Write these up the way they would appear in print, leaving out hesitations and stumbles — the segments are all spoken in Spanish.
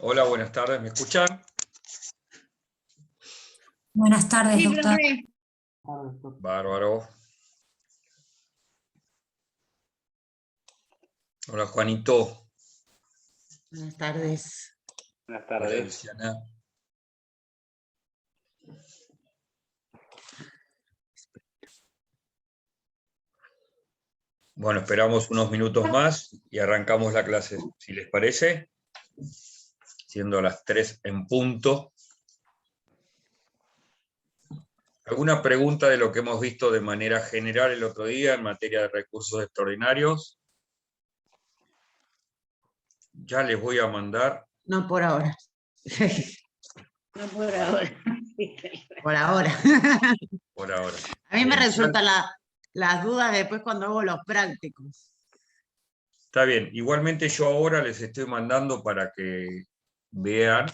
Hola, buenas tardes, ¿me escuchan? Buenas tardes, Sí, doctor. profe. Bárbaro. Hola, Juanito. Buenas tardes. Buenas Hola, tardes. Luciana. Bueno, esperamos unos minutos más y arrancamos la clase, si les parece, siendo las 3 en punto. ¿Alguna pregunta de lo que hemos visto de manera general el otro día en materia de recursos extraordinarios? Ya les voy a mandar. No por ahora. No por ahora. Por ahora. Por ahora. A mí me Bien, resultan las dudas después cuando hago los prácticos. está bien, igualmente yo ahora les estoy mandando para que vean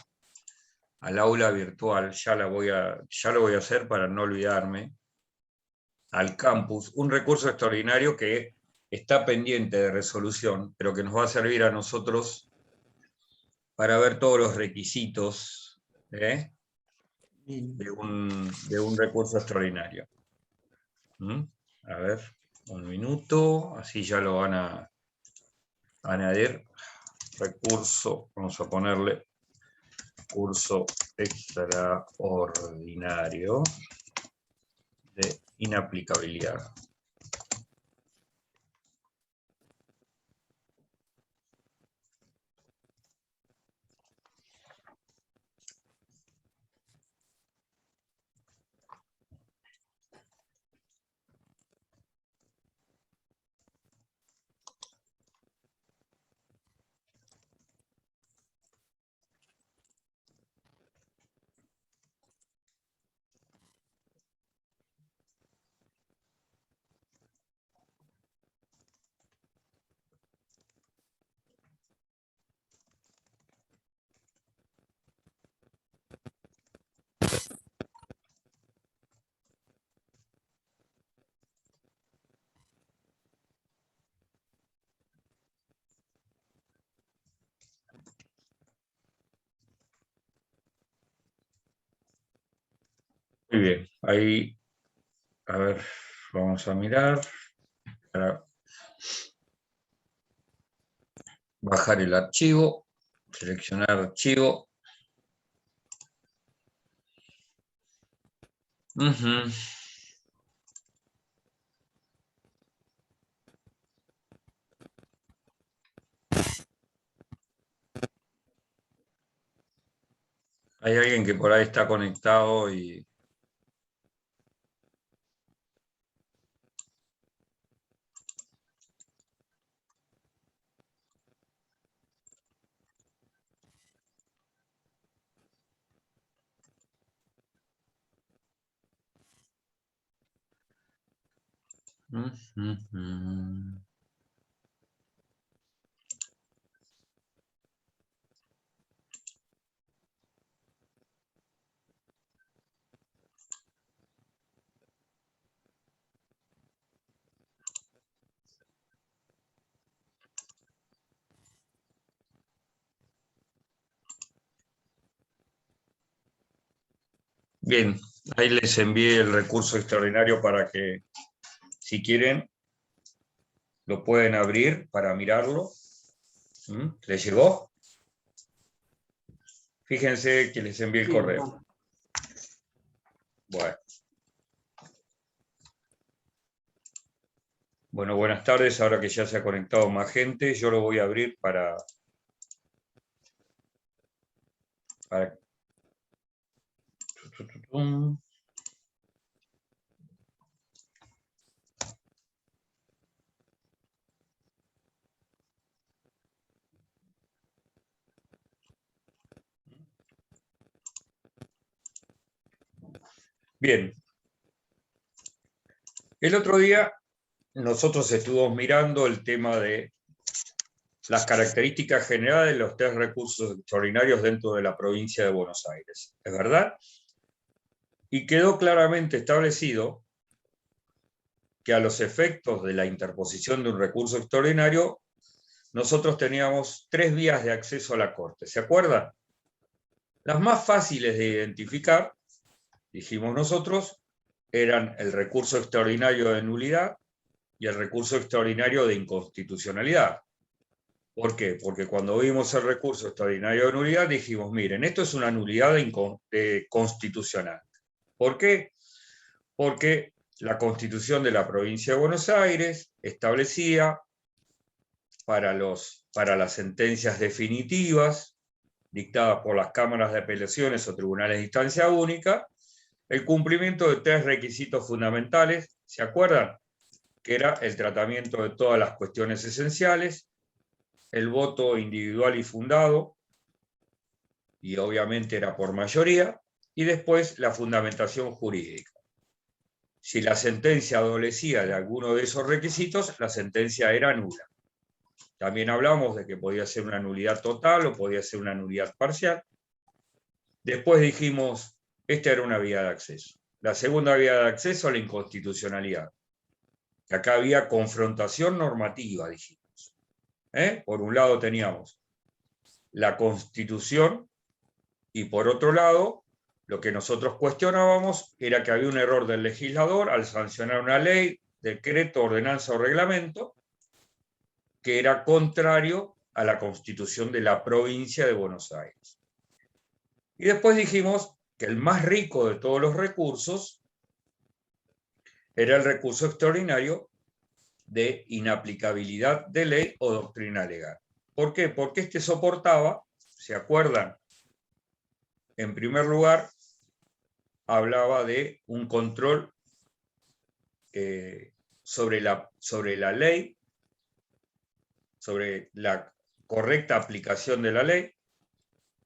al aula virtual, ya lo voy a hacer para no olvidarme, al campus, un recurso extraordinario que está pendiente de resolución, pero que nos va a servir a nosotros para ver todos los requisitos de un recurso extraordinario. A ver, un minuto, así ya lo van a añadir. Recurso, vamos a ponerle recurso extraordinario de inaplicabilidad. Muy bien, ahí, a ver, vamos a mirar para bajar el archivo, seleccionar archivo. Hay alguien que por ahí está conectado y... Bien, ahí les envié el recurso extraordinario para que, si quieren, lo pueden abrir para mirarlo. ¿Les llegó? Fíjense que les envié el correo. Bueno, buenas tardes. Ahora que ya se ha conectado más gente, yo lo voy a abrir para Bien. El otro día nosotros estuvimos mirando el tema de las características generales de los 3 recursos extraordinarios dentro de la provincia de Buenos Aires. ¿Es verdad? Y quedó claramente establecido que a los efectos de la interposición de un recurso extraordinario nosotros teníamos 3 vías de acceso a la Corte, ¿se acuerdan? Las más fáciles de identificar, dijimos nosotros, eran el recurso extraordinario de nulidad y el recurso extraordinario de inconstitucionalidad. ¿Por qué? Porque cuando vimos el recurso extraordinario de nulidad dijimos, miren, esto es una nulidad de constitucional. ¿Por qué? Porque la Constitución de la Provincia de Buenos Aires establecía para las sentencias definitivas dictadas por las cámaras de apelaciones o tribunales de instancia única, el cumplimiento de 3 requisitos fundamentales, ¿se acuerdan? Que era el tratamiento de todas las cuestiones esenciales, el voto individual y fundado, y obviamente era por mayoría, y después la fundamentación jurídica. Si la sentencia adolecía de alguno de esos requisitos, la sentencia era nula. También hablamos de que podía ser una nulidad total o podía ser una nulidad parcial. Después dijimos, esta era una vía de acceso. La segunda vía de acceso, la inconstitucionalidad. Acá había confrontación normativa, dijimos. Por un lado teníamos la Constitución y por otro lado, lo que nosotros cuestionábamos era que había un error del legislador al sancionar una ley, decreto, ordenanza o reglamento que era contrario a la Constitución de la provincia de Buenos Aires. Y después dijimos que el más rico de todos los recursos era el recurso extraordinario de inaplicabilidad de ley o doctrina legal. ¿Por qué? Porque este soportaba, ¿se acuerdan? En primer lugar, hablaba de un control sobre la ley, sobre la correcta aplicación de la ley,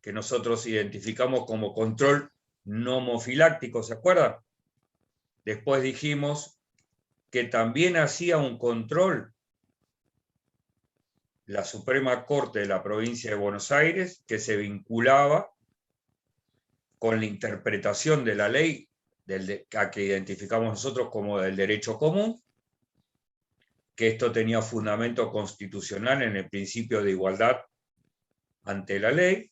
que nosotros identificamos como control nomofiláctico, ¿se acuerdan? Después dijimos que también hacía un control la Suprema Corte de la Provincia de Buenos Aires, que se vinculaba con la interpretación de la ley a que identificamos nosotros como del derecho común, que esto tenía fundamento constitucional en el principio de igualdad ante la ley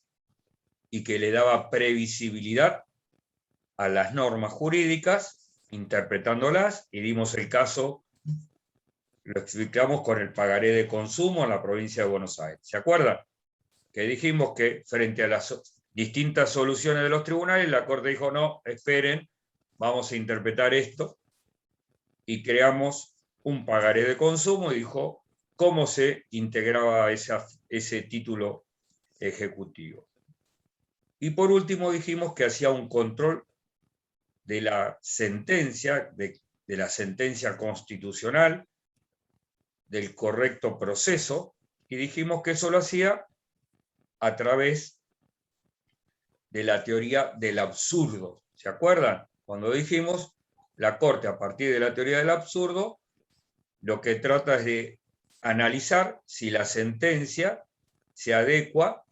y que le daba previsibilidad a las normas jurídicas, interpretándolas, y dimos el caso, lo explicamos con el pagaré de consumo en la provincia de Buenos Aires. ¿Se acuerdan? Que dijimos que frente a las distintas soluciones de los tribunales, la Corte dijo, no, esperen, vamos a interpretar esto, y creamos un pagaré de consumo, y dijo cómo se integraba ese título ejecutivo. Y por último dijimos que hacía un control de la sentencia, de la sentencia constitucional, del correcto proceso, y dijimos que eso lo hacía a través de la teoría del absurdo. ¿Se acuerdan? Cuando dijimos, la Corte, a partir de la teoría del absurdo, lo que trata es de analizar si la sentencia se adecua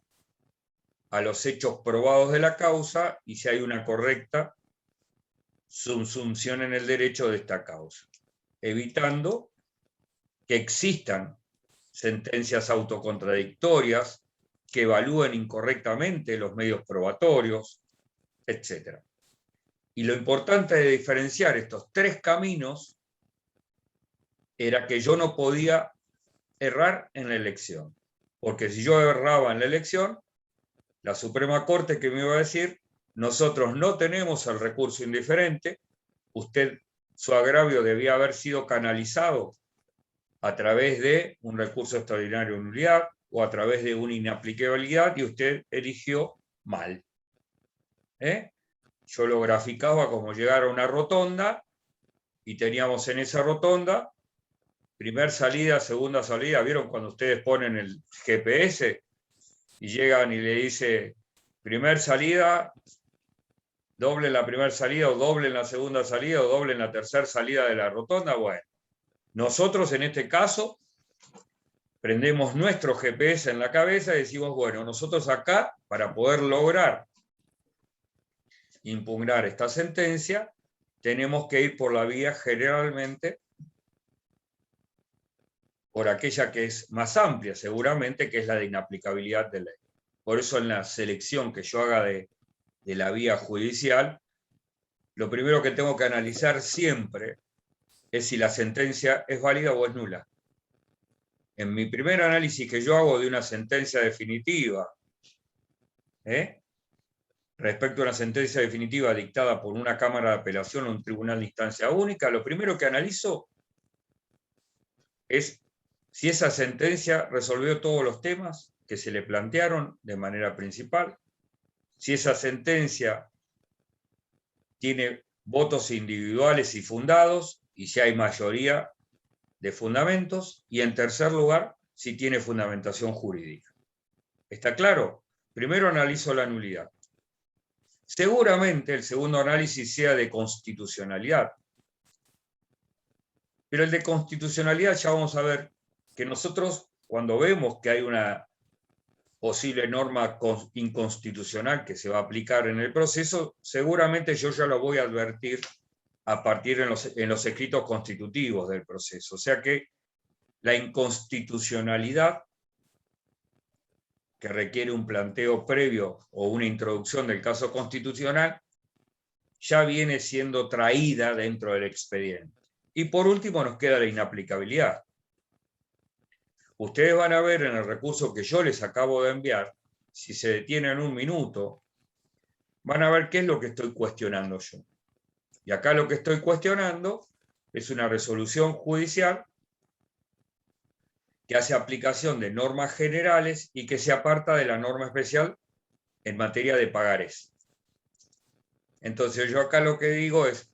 a los hechos probados de la causa y si hay una correcta subsunción en el derecho de esta causa, evitando que existan sentencias autocontradictorias que evalúen incorrectamente los medios probatorios, etc. Y lo importante de diferenciar estos 3 caminos era que yo no podía errar en la elección, porque si yo erraba en la elección, la Suprema Corte que me iba a decir, nosotros no tenemos el recurso indiferente, usted, su agravio debía haber sido canalizado a través de un recurso extraordinario de nulidad o a través de una inaplicabilidad y usted eligió mal. Yo lo graficaba como llegar a una rotonda y teníamos en esa rotonda primer salida, segunda salida. ¿Vieron cuando ustedes ponen el GPS y llegan y le dice primer salida, doble en la primera salida o doble en la segunda salida o doble en la tercera salida de la rotonda? Bueno, nosotros en este caso prendemos nuestro GPS en la cabeza y decimos, bueno, nosotros acá, para poder lograr impugnar esta sentencia, tenemos que ir por la vía generalmente por aquella que es más amplia, seguramente, que es la de inaplicabilidad de ley. Por eso en la selección que yo haga de la vía judicial, lo primero que tengo que analizar siempre es si la sentencia es válida o es nula. En mi primer análisis que yo hago de una sentencia definitiva, respecto a una sentencia definitiva dictada por una Cámara de Apelación o un tribunal de instancia única, lo primero que analizo es si esa sentencia resolvió todos los temas que se le plantearon de manera principal, si esa sentencia tiene votos individuales y fundados, y si hay mayoría de fundamentos, y en tercer lugar, si tiene fundamentación jurídica. ¿Está claro? Primero analizo la nulidad. Seguramente el segundo análisis sea de constitucionalidad. Pero el de constitucionalidad ya vamos a ver que nosotros, cuando vemos que hay una posible norma inconstitucional que se va a aplicar en el proceso, seguramente yo ya lo voy a advertir a partir en los escritos constitutivos del proceso. O sea que la inconstitucionalidad, que requiere un planteo previo o una introducción del caso constitucional, ya viene siendo traída dentro del expediente. Y por último nos queda la inaplicabilidad. Ustedes van a ver en el recurso que yo les acabo de enviar, si se detienen un minuto, van a ver qué es lo que estoy cuestionando yo. Y acá lo que estoy cuestionando es una resolución judicial que hace aplicación de normas generales y que se aparta de la norma especial en materia de pagarés. Entonces yo acá lo que digo es,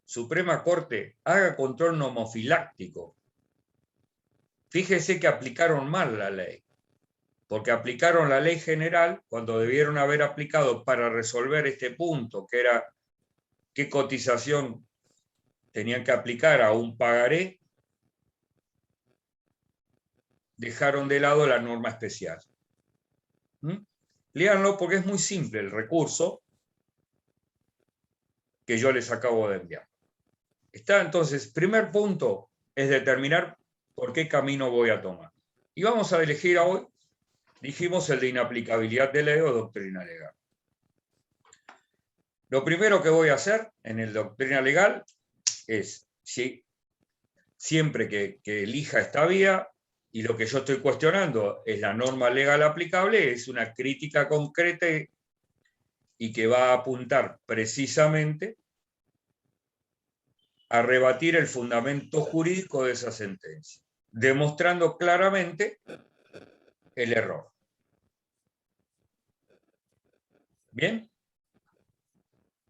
Suprema Corte, haga control nomofiláctico. Fíjese que aplicaron mal la ley, porque aplicaron la ley general cuando debieron haber aplicado para resolver este punto, que era qué cotización tenían que aplicar a un pagaré, dejaron de lado la norma especial. Léanlo porque es muy simple el recurso que yo les acabo de enviar. Está entonces, primer punto es determinar por qué camino voy a tomar. Y vamos a elegir hoy, dijimos, el de inaplicabilidad de ley o doctrina legal. Lo primero que voy a hacer en el doctrina legal es, siempre que elija esta vía, y lo que yo estoy cuestionando es la norma legal aplicable, es una crítica concreta y que va a apuntar precisamente a rebatir el fundamento jurídico de esa sentencia, demostrando claramente el error. ¿Bien?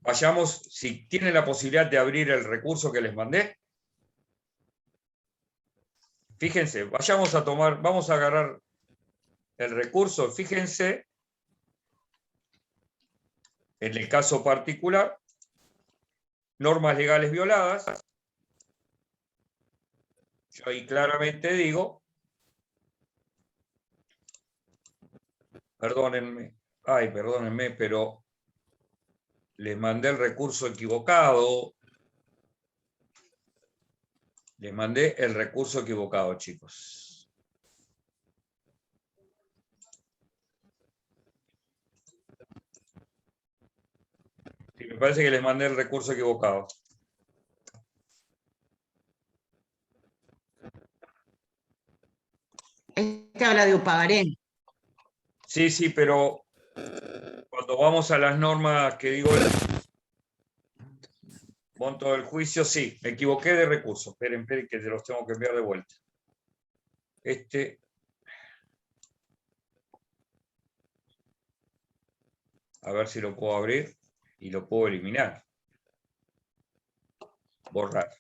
Vayamos, si tienen la posibilidad de abrir el recurso que les mandé, fíjense, vayamos a tomar, vamos a agarrar el recurso, fíjense, en el caso particular, normas legales violadas. Yo ahí claramente digo, perdónenme, pero les mandé el recurso equivocado. Les mandé el recurso equivocado, chicos. Sí, me parece que les mandé el recurso equivocado. Este habla de un pagaré. Sí, sí, pero cuando vamos a las normas que digo el monto del juicio, sí, me equivoqué de recurso. Esperen, que se los tengo que enviar de vuelta. A ver si lo puedo abrir y lo puedo eliminar. Borrar.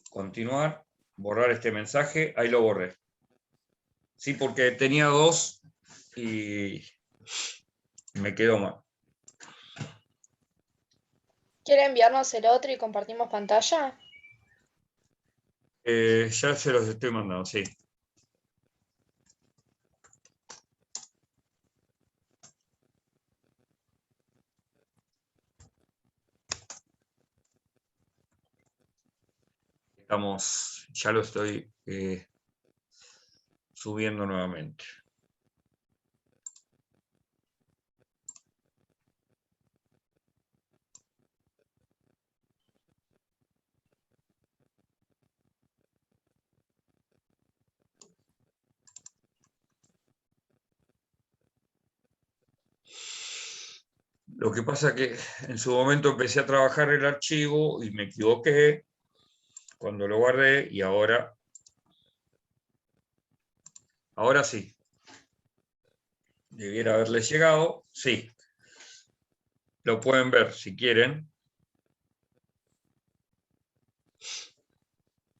Continuar. Borrar este mensaje. Ahí lo borré. Sí, porque tenía dos y me quedó mal. ¿Quiere enviarnos el otro y compartimos pantalla? Ya se los estoy mandando, sí. Ya lo estoy subiendo nuevamente. Lo que pasa es que en su momento empecé a trabajar el archivo y me equivoqué cuando lo guardé y ahora sí. Debiera haberle llegado. Sí. Lo pueden ver si quieren.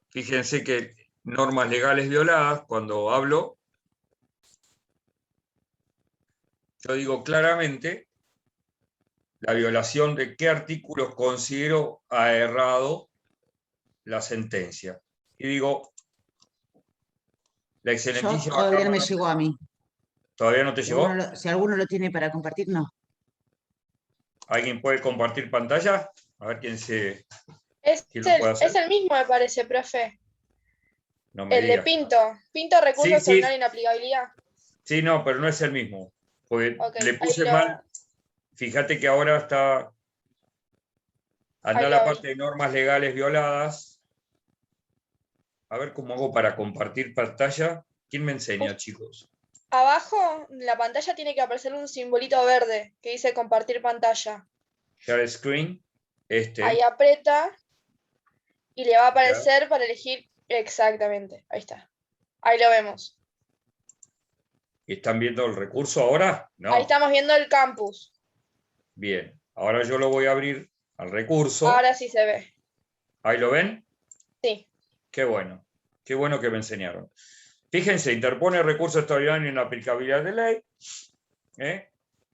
Fíjense que normas legales violadas, cuando hablo, yo digo claramente la violación de qué artículos considero ha errado la sentencia. Y digo, la excelentísima Todavía no me Cámara... llegó a mí. ¿Todavía no te llegó? Si alguno lo tiene para compartir, no. ¿Alguien puede compartir pantalla? A ver quién lo puede hacer. Es el mismo, me parece, profe. No me El de digas. Pinto. Pinto, recurso Sí, extraordinario de inaplicabilidad. sí, no, pero no es el mismo. Porque Ok, le puse mal. Fíjate que ahora está... Anda ahí la lo vi. parte de normas legales violadas. A ver cómo hago para compartir pantalla. ¿Quién me enseña, chicos? Abajo, en la pantalla tiene que aparecer un simbolito verde que dice compartir pantalla. Share screen. Ahí aprieta y le va a Ya. aparecer para elegir exactamente. Ahí está. Ahí lo vemos. ¿Están viendo el recurso ahora? No. Ahí estamos viendo el campus. Bien. Ahora yo lo voy a abrir al recurso. Ahora sí se ve. ¿Ahí lo ven? Sí. Qué bueno. Qué bueno que me enseñaron. Fíjense, interpone recurso extraordinario en aplicabilidad de ley.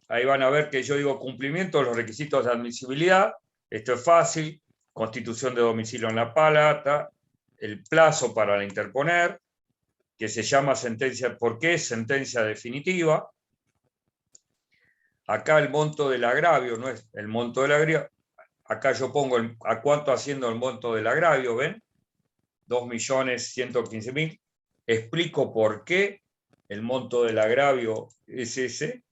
Ahí van a ver que yo digo cumplimiento de los requisitos de admisibilidad. Esto es fácil. Constitución de domicilio en la palata. El plazo para interponer, que se llama sentencia. ¿Por qué? Sentencia definitiva. Acá el monto del agravio no es el monto del agravio. Acá yo pongo a cuánto haciendo el monto del agravio, ¿ven? 2.115.000. Explico por qué el monto del agravio es ese.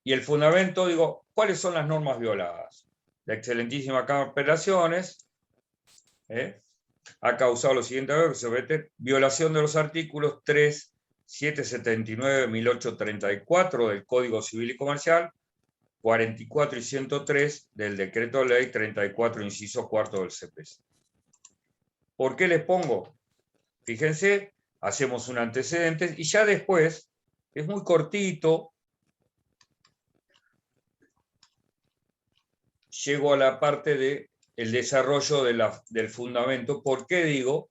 Y el fundamento, digo, ¿cuáles son las normas violadas? La excelentísima Cámara de Apelaciones ha causado lo siguiente: violación de los artículos 3, 779, 1834 del Código Civil y Comercial, 44 y 103 del Decreto de Ley 34, inciso cuarto del CPC. ¿Por qué les pongo? Fíjense, hacemos un antecedente y ya después, es muy cortito, llego a la parte del desarrollo del fundamento. ¿Por qué digo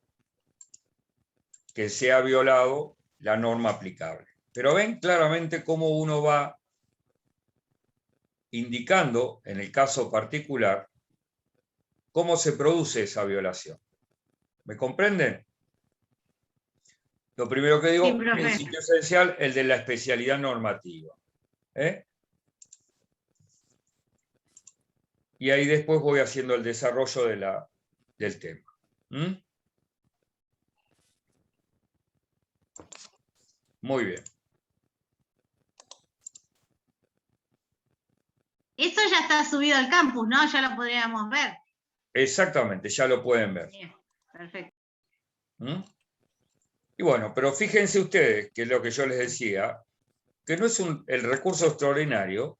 que se ha violado la norma aplicable? Pero ven claramente cómo uno va indicando, en el caso particular, cómo se produce esa violación. ¿Me comprenden? Lo primero que digo, Sí, profe. principio esencial, el de la especialidad normativa. Y ahí después voy haciendo el desarrollo del tema. Muy bien. Eso ya está subido al campus, ¿no? Ya lo podríamos ver. Exactamente, ya lo pueden ver. Bien, perfecto. Y bueno, pero fíjense ustedes, que es lo que yo les decía, que no es el recurso extraordinario,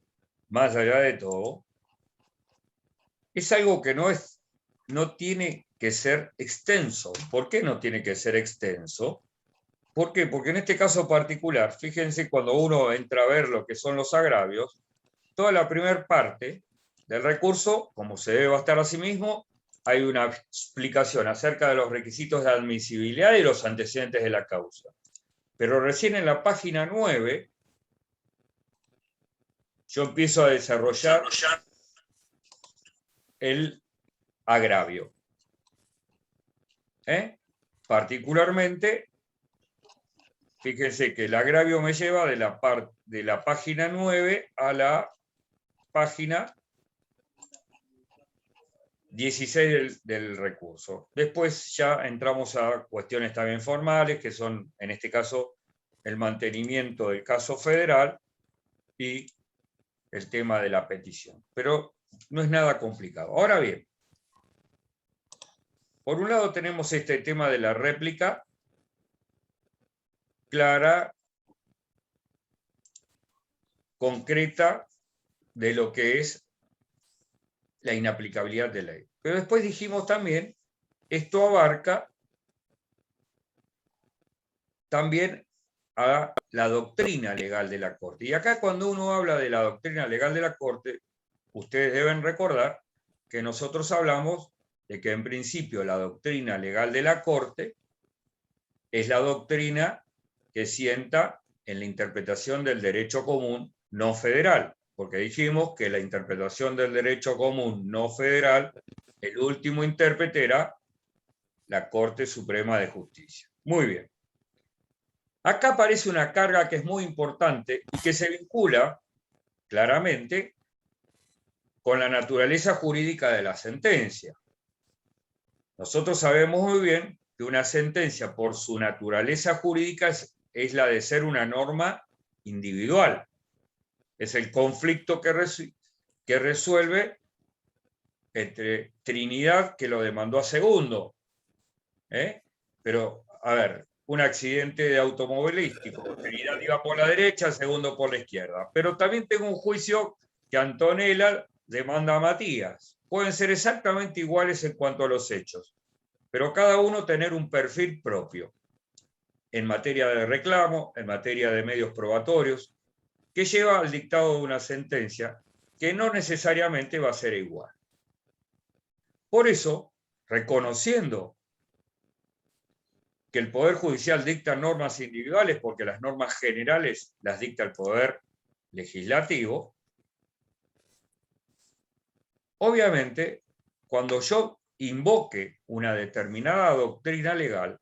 más allá de todo, es algo que no tiene que ser extenso. ¿Por qué no tiene que ser extenso? ¿Por qué? Porque en este caso particular, fíjense, cuando uno entra a ver lo que son los agravios, toda la primera parte del recurso, como se debe bastar a sí mismo, hay una explicación acerca de los requisitos de admisibilidad y los antecedentes de la causa. Pero recién en la página 9, yo empiezo a desarrollar el agravio. Particularmente, fíjense que el agravio me lleva de la página 9 a la página 16 del recurso. Después ya entramos a cuestiones también formales, que son, en este caso, el mantenimiento del caso federal y el tema de la petición. Pero no es nada complicado. Ahora bien, por un lado tenemos este tema de la réplica clara, concreta, de lo que es la inaplicabilidad de ley. Pero después dijimos también, esto abarca también a la doctrina legal de la Corte. Y acá cuando uno habla de la doctrina legal de la Corte, ustedes deben recordar que nosotros hablamos de que en principio la doctrina legal de la Corte es la doctrina que sienta en la interpretación del derecho común no federal, porque dijimos que la interpretación del derecho común no federal, el último intérprete era la Corte Suprema de Justicia. Muy bien. Acá aparece una carga que es muy importante y que se vincula claramente con la naturaleza jurídica de la sentencia. Nosotros sabemos muy bien que una sentencia, por su naturaleza jurídica, es la de ser una norma individual. Es el conflicto que resuelve entre Trinidad, que lo demandó a Segundo. Pero, a ver, un accidente de automovilístico. Trinidad iba por la derecha, Segundo por la izquierda. Pero también tengo un juicio que Antonella demanda a Matías. Pueden ser exactamente iguales en cuanto a los hechos, pero cada uno tener un perfil propio en materia de reclamo, en materia de medios probatorios, que lleva al dictado de una sentencia que no necesariamente va a ser igual. Por eso, reconociendo que el Poder Judicial dicta normas individuales, porque las normas generales las dicta el Poder Legislativo, obviamente, cuando yo invoque una determinada doctrina legal,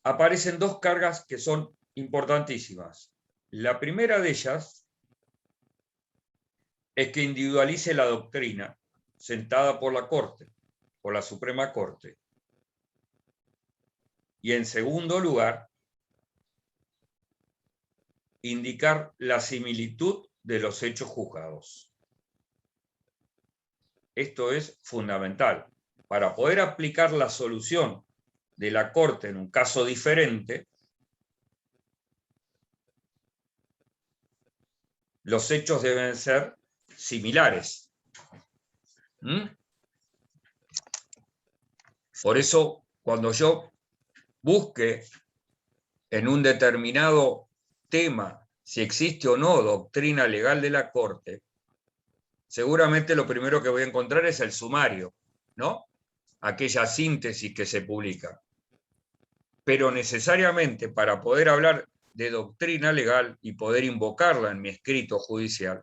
aparecen dos cargas que son importantísimas. La primera de ellas es que individualice la doctrina sentada por la Corte, por la Suprema Corte. Y en segundo lugar, indicar la similitud de los hechos juzgados. Esto es fundamental. Para poder aplicar la solución de la Corte en un caso diferente, los hechos deben ser similares. Por eso, cuando yo busque en un determinado tema si existe o no doctrina legal de la Corte, seguramente lo primero que voy a encontrar es el sumario, ¿no? Aquella síntesis que se publica. Pero necesariamente para poder hablar de doctrina legal y poder invocarla en mi escrito judicial,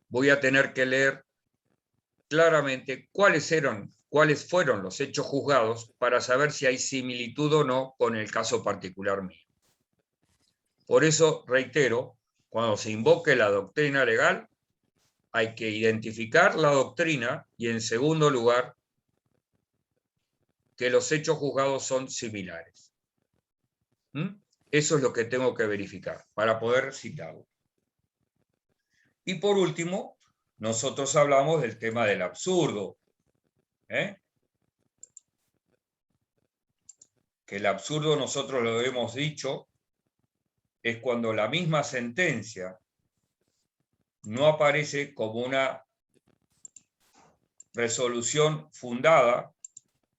voy a tener que leer claramente cuáles fueron los hechos juzgados para saber si hay similitud o no con el caso particular mío. Por eso, reitero, cuando se invoque la doctrina legal, hay que identificar la doctrina y, en segundo lugar, que los hechos juzgados son similares. Eso es lo que tengo que verificar para poder citarlo. Y por último, nosotros hablamos del tema del absurdo. Que el absurdo, nosotros lo hemos dicho, es cuando la misma sentencia no aparece como una resolución fundada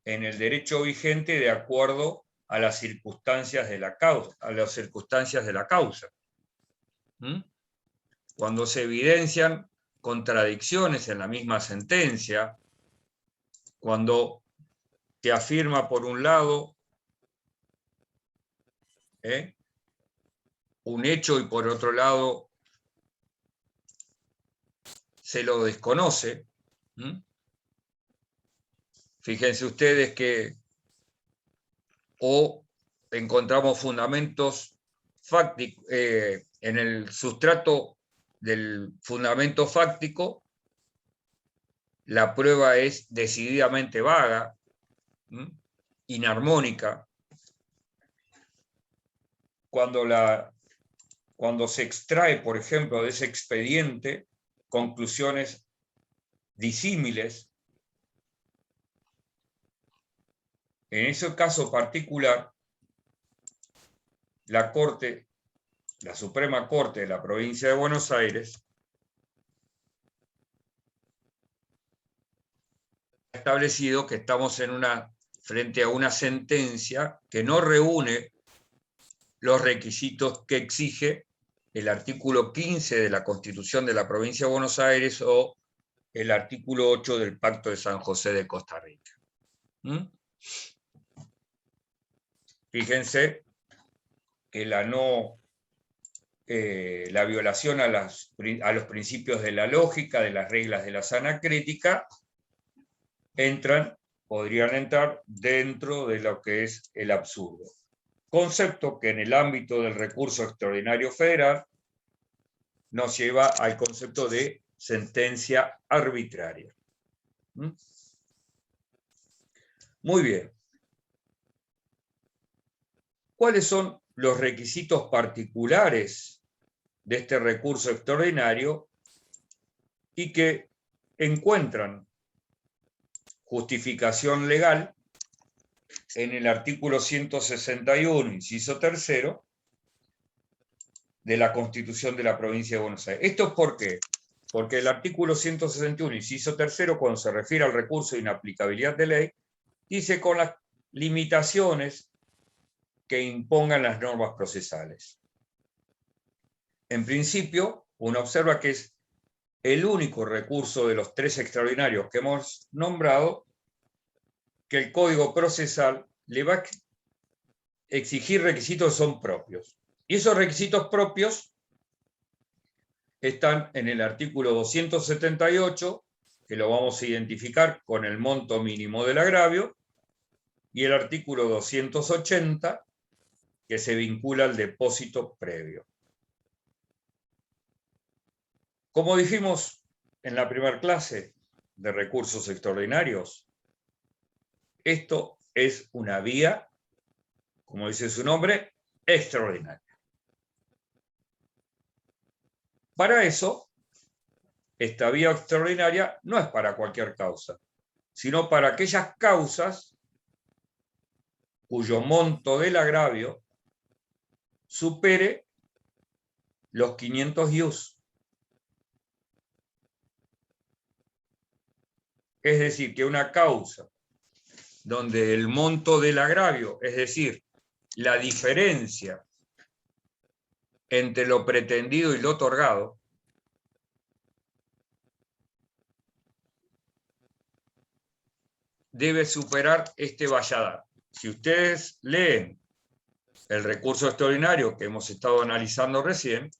en el derecho vigente de acuerdo a las circunstancias de la causa. Cuando se evidencian contradicciones en la misma sentencia, cuando te afirma por un lado un hecho y por otro lado se lo desconoce. Fíjense ustedes que o encontramos fundamentos fácticos en el sustrato del fundamento fáctico, la prueba es decididamente vaga, inarmónica. Cuando se extrae, por ejemplo, de ese expediente conclusiones disímiles, en ese caso particular, la Suprema Corte de la Provincia de Buenos Aires ha establecido que estamos frente a una sentencia que no reúne los requisitos que exige el artículo 15 de la Constitución de la Provincia de Buenos Aires o el artículo 8 del Pacto de San José de Costa Rica. Fíjense que la violación a los principios de la lógica, de las reglas de la sana crítica, podrían entrar dentro de lo que es el absurdo. Concepto que en el ámbito del recurso extraordinario federal nos lleva al concepto de sentencia arbitraria. Muy bien. ¿Cuáles son los requisitos particulares de este recurso extraordinario y que encuentran justificación legal en el artículo 161, inciso 3, de la Constitución de la Provincia de Buenos Aires? ¿Esto por qué? Porque el artículo 161, inciso 3, cuando se refiere al recurso de inaplicabilidad de ley, dice con las limitaciones que impongan las normas procesales. En principio, uno observa que es el único recurso de los 3 extraordinarios que hemos nombrado que el Código Procesal le va a exigir requisitos que son propios. Y esos requisitos propios están en el artículo 278, que lo vamos a identificar con el monto mínimo del agravio, y el artículo 280, que se vincula al depósito previo. Como dijimos en la primera clase de recursos extraordinarios, esto es una vía, como dice su nombre, extraordinaria. Para eso, esta vía extraordinaria no es para cualquier causa, sino para aquellas causas cuyo monto del agravio supere los 500 ius. Es decir, que una causa donde el monto del agravio, es decir, la diferencia entre lo pretendido y lo otorgado, debe superar este valladar. Si ustedes leen el recurso extraordinario que hemos estado analizando recién,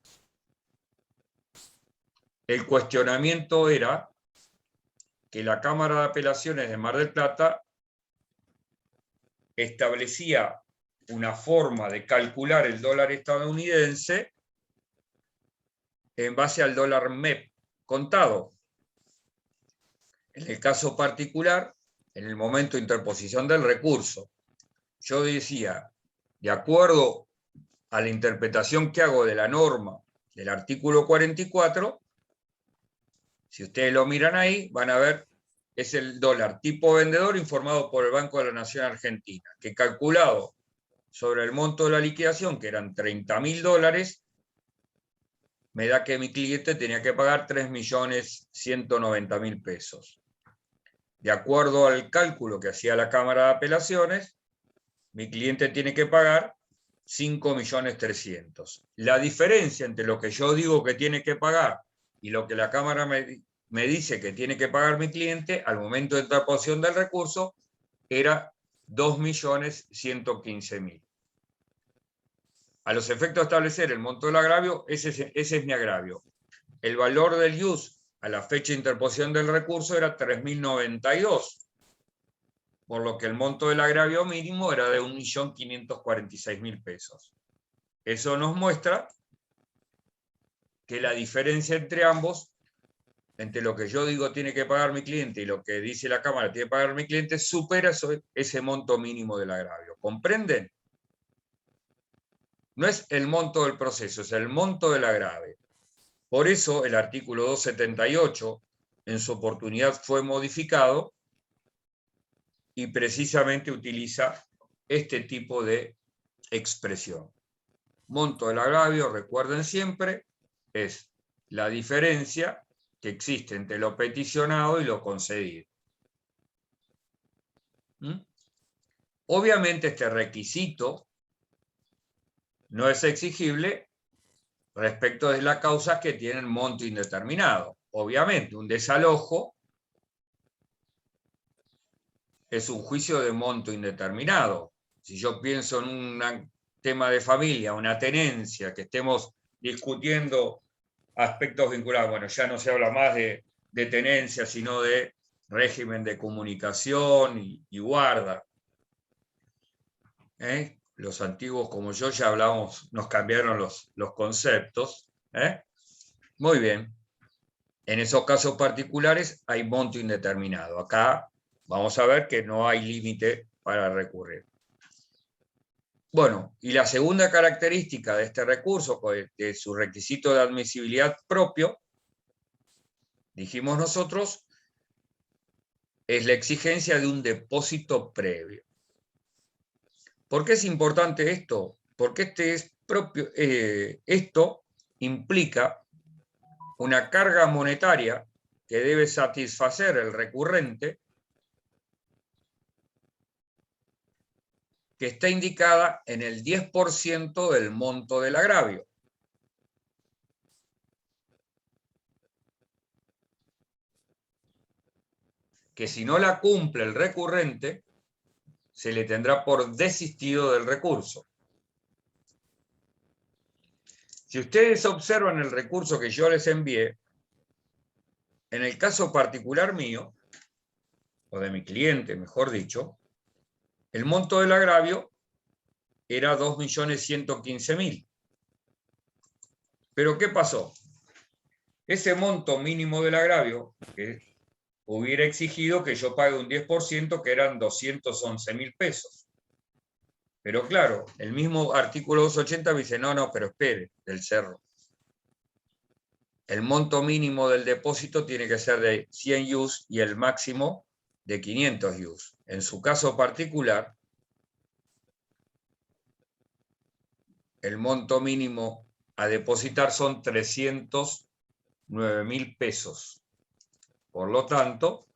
el cuestionamiento era que la Cámara de Apelaciones de Mar del Plata establecía una forma de calcular el dólar estadounidense en base al dólar MEP contado. En el caso particular, en el momento de interposición del recurso, yo decía, de acuerdo a la interpretación que hago de la norma del artículo 44, si ustedes lo miran ahí, van a ver, es el dólar tipo vendedor informado por el Banco de la Nación Argentina, que calculado sobre el monto de la liquidación, que eran $30.000, me da que mi cliente tenía que pagar 3.190.000 pesos. De acuerdo al cálculo que hacía la Cámara de Apelaciones, mi cliente tiene que pagar 5.300.000. La diferencia entre lo que yo digo que tiene que pagar y lo que la Cámara me dice que tiene que pagar mi cliente al momento de interposición del recurso era 2.115.000. A los efectos de establecer el monto del agravio, ese es mi agravio. El valor del ius a la fecha de interposición del recurso era 3.092, por lo que el monto del agravio mínimo era de 1.546.000 pesos. Eso nos muestra que la diferencia entre ambos, entre lo que yo digo tiene que pagar mi cliente y lo que dice la Cámara tiene que pagar mi cliente, supera ese monto mínimo del agravio. ¿Comprenden? No es el monto del proceso, es el monto del agravio. Por eso el artículo 278 en su oportunidad fue modificado y precisamente utiliza este tipo de expresión. Monto del agravio, recuerden siempre, es la diferencia que existe entre lo peticionado y lo concedido. Obviamente este requisito no es exigible respecto de las causas que tienen monto indeterminado. Obviamente, un desalojo es un juicio de monto indeterminado. Si yo pienso en un tema de familia, una tenencia, que estemos discutiendo aspectos vinculados, bueno, ya no se habla más de tenencia, sino de régimen de comunicación y guarda. Los antiguos como yo ya hablamos, nos cambiaron los conceptos. Muy bien. En esos casos particulares hay monto indeterminado. Acá vamos a ver que no hay límite para recurrir. Bueno, y la segunda característica de este recurso, de su requisito de admisibilidad propio, dijimos nosotros, es la exigencia de un depósito previo. ¿Por qué es importante esto? Porque esto implica una carga monetaria que debe satisfacer el recurrente, que está indicada en el 10% del monto del agravio. Que si no la cumple el recurrente, se le tendrá por desistido del recurso. Si ustedes observan el recurso que yo les envié, en el caso particular mío, o de mi cliente, mejor dicho, el monto del agravio era 2.115.000. Pero ¿qué pasó? Ese monto mínimo del agravio, que hubiera exigido que yo pague un 10%, que eran 211.000 pesos. Pero claro, el mismo artículo 280 me dice, no, pero espere, del Cerro. El monto mínimo del depósito tiene que ser de 100 US y el máximo de 500 US. En su caso particular, el monto mínimo a depositar son 309.000 pesos. Por lo tanto,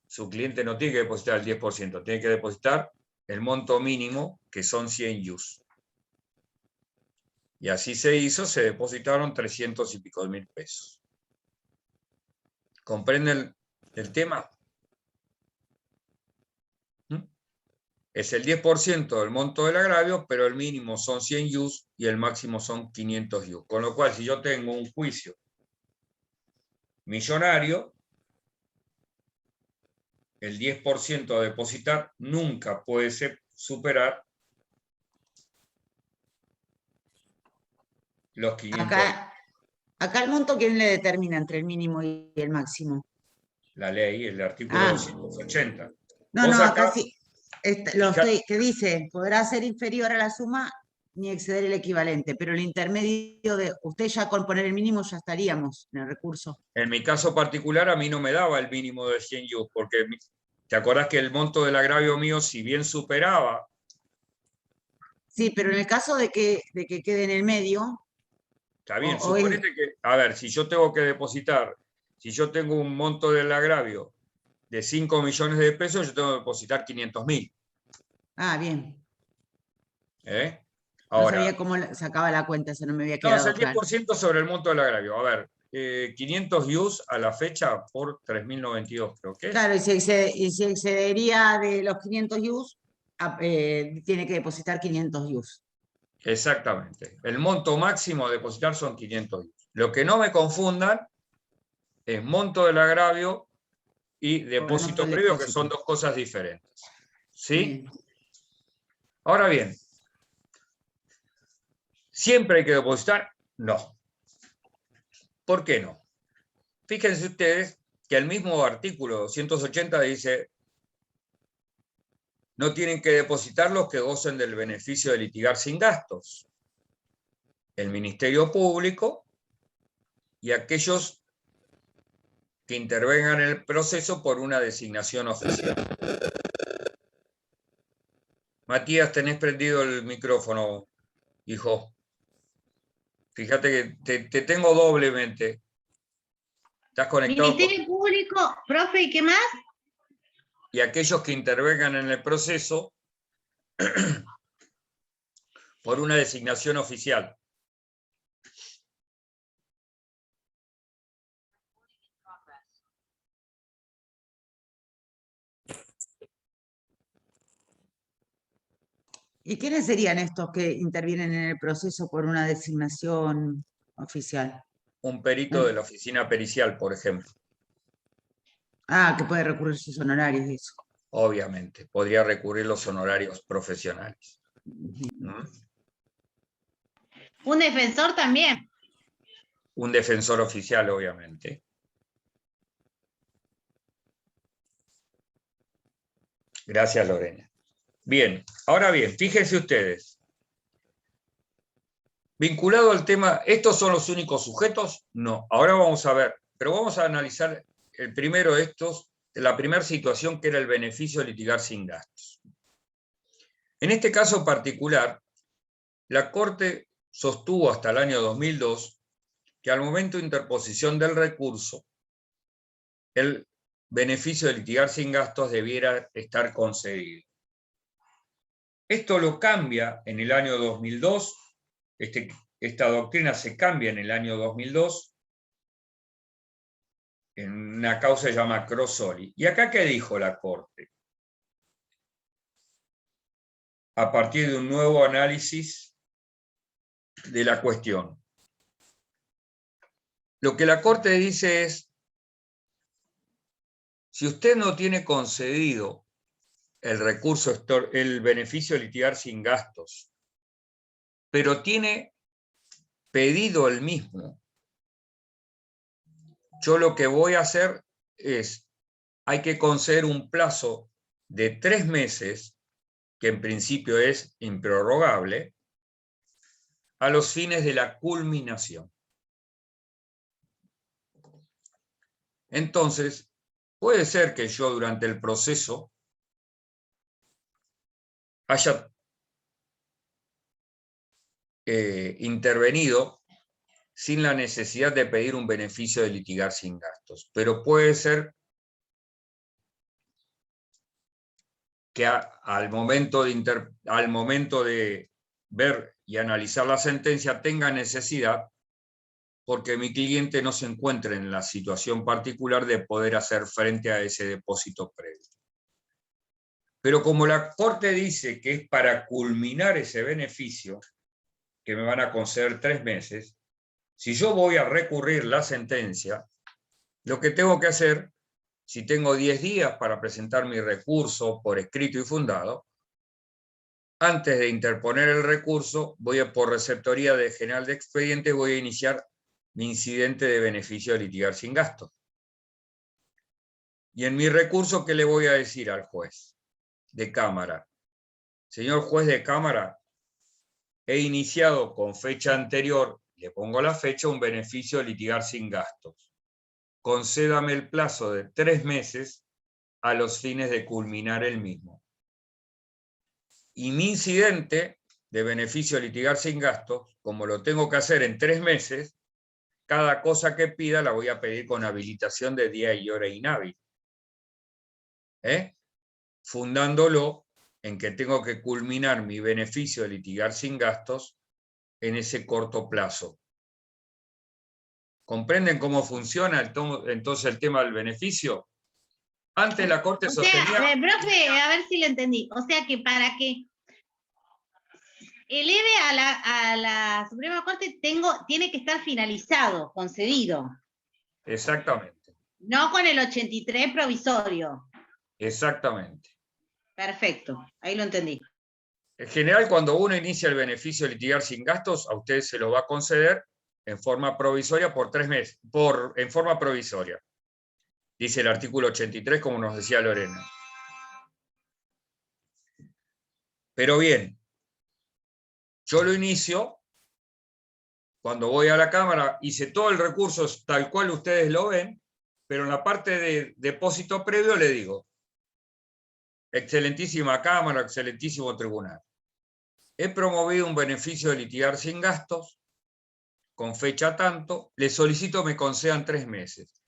su cliente no tiene que depositar el 10%, tiene que depositar el monto mínimo, que son 100 US. Y así se hizo, se depositaron 300 y pico mil pesos. ¿Comprenden el tema? Es el 10% del monto del agravio, pero el mínimo son 100 US y el máximo son 500 US. Con lo cual, si yo tengo un juicio millonario, el 10% a depositar nunca puede superar los 500. Acá el monto, ¿quién le determina entre el mínimo y el máximo? La ley, el artículo 280. No, acá sí. Que dice, podrá ser inferior a la suma ni exceder el equivalente, pero el intermedio de usted ya con poner el mínimo ya estaríamos en el recurso. En mi caso particular a mí no me daba el mínimo de 100 US, porque ¿te acordás que el monto del agravio mío, si bien superaba? Sí, pero en el caso de que quede en el medio... Está bien, suponete que, a ver, si yo tengo que depositar, si yo tengo un monto del agravio de 5 millones de pesos, yo tengo que depositar 500.000. Ah, bien. Ahora, no sabía cómo sacaba la cuenta, eso no me había quedado claro. No, es el 10% sobre el monto del agravio. A ver, 500 US a la fecha por 3.092, creo que es. Claro, y si excedería de los 500 US, tiene que depositar 500 US. Exactamente. El monto máximo a depositar son 500 US. Lo que no me confundan es monto del agravio y depósito previo, que son dos cosas diferentes. ¿Sí? Bien. Ahora bien, ¿siempre hay que depositar? No. ¿Por qué no? fíjense ustedes que el mismo artículo 280 dice: no tienen que depositar los que gocen del beneficio de litigar sin gastos. El Ministerio Público y aquellos que intervengan en el proceso por una designación oficial. Matías, tenés prendido el micrófono, hijo. Fíjate que te tengo doblemente. ¿Estás conectado? Ministerio Público, profe, ¿y qué más? Y aquellos que intervengan en el proceso por una designación oficial. ¿Y quiénes serían estos que intervienen en el proceso por una designación oficial? Un perito de la oficina pericial, por ejemplo. Ah, que puede recurrir sus honorarios y eso. Obviamente, podría recurrir los honorarios profesionales. ¿Mm? Un defensor también. Un defensor oficial, obviamente. Gracias, Lorena. Bien, ahora bien, fíjense ustedes. Vinculado al tema, ¿estos son los únicos sujetos? No, ahora vamos a ver, pero vamos a analizar el primero de estos, la primera situación, que era el beneficio de litigar sin gastos. En este caso particular, la Corte sostuvo hasta el año 2002 que al momento de interposición del recurso, el beneficio de litigar sin gastos debiera estar concedido. Esto lo cambia en el año 2002, esta doctrina se cambia en el año 2002, en una causa que se llama Crosoli. ¿Y acá qué dijo la Corte? A partir de un nuevo análisis de la cuestión. Lo que la Corte dice es: si usted no tiene concedido el recurso, el beneficio de litigar sin gastos, pero tiene pedido el mismo, yo lo que voy a hacer es, hay que conceder un plazo de 3 meses, que en principio es improrrogable, a los fines de la culminación. Entonces, puede ser que yo durante el proceso haya intervenido sin la necesidad de pedir un beneficio de litigar sin gastos, pero puede ser que al momento de ver y analizar la sentencia tenga necesidad, porque mi cliente no se encuentre en la situación particular de poder hacer frente a ese depósito previo. Pero como la Corte dice que es para culminar ese beneficio, que me van a conceder 3 meses, si yo voy a recurrir la sentencia, lo que tengo que hacer, si tengo 10 días para presentar mi recurso por escrito y fundado, antes de interponer el recurso, por receptoría general de expediente, voy a iniciar mi incidente de beneficio de litigar sin gastos. Y en mi recurso, ¿qué le voy a decir al juez de cámara? Señor juez de cámara, he iniciado con fecha anterior, le pongo la fecha, un beneficio de litigar sin gastos. Concédame el plazo de 3 meses a los fines de culminar el mismo. Y mi incidente de beneficio de litigar sin gastos, como lo tengo que hacer en 3 meses, cada cosa que pida la voy a pedir con habilitación de día y hora inhábil. Fundándolo en que tengo que culminar mi beneficio de litigar sin gastos en ese corto plazo. ¿Comprenden cómo funciona entonces el tema del beneficio? Antes la Corte sostenía... Profe, a ver si lo entendí. O sea que para que eleve a la Suprema Corte tiene que estar finalizado, concedido. Exactamente. No con el 83 provisorio. Exactamente. Perfecto, ahí lo entendí. En general, cuando uno inicia el beneficio de litigar sin gastos, a usted se lo va a conceder en forma provisoria por 3 meses, en forma provisoria. Dice el artículo 83, como nos decía Lorena. Pero bien, yo lo inicio, cuando voy a la Cámara, hice todo el recurso tal cual ustedes lo ven, pero en la parte de depósito previo le digo, excelentísima Cámara, excelentísimo Tribunal, he promovido un beneficio de litigar sin gastos, con fecha tanto, le solicito me concedan 3 meses.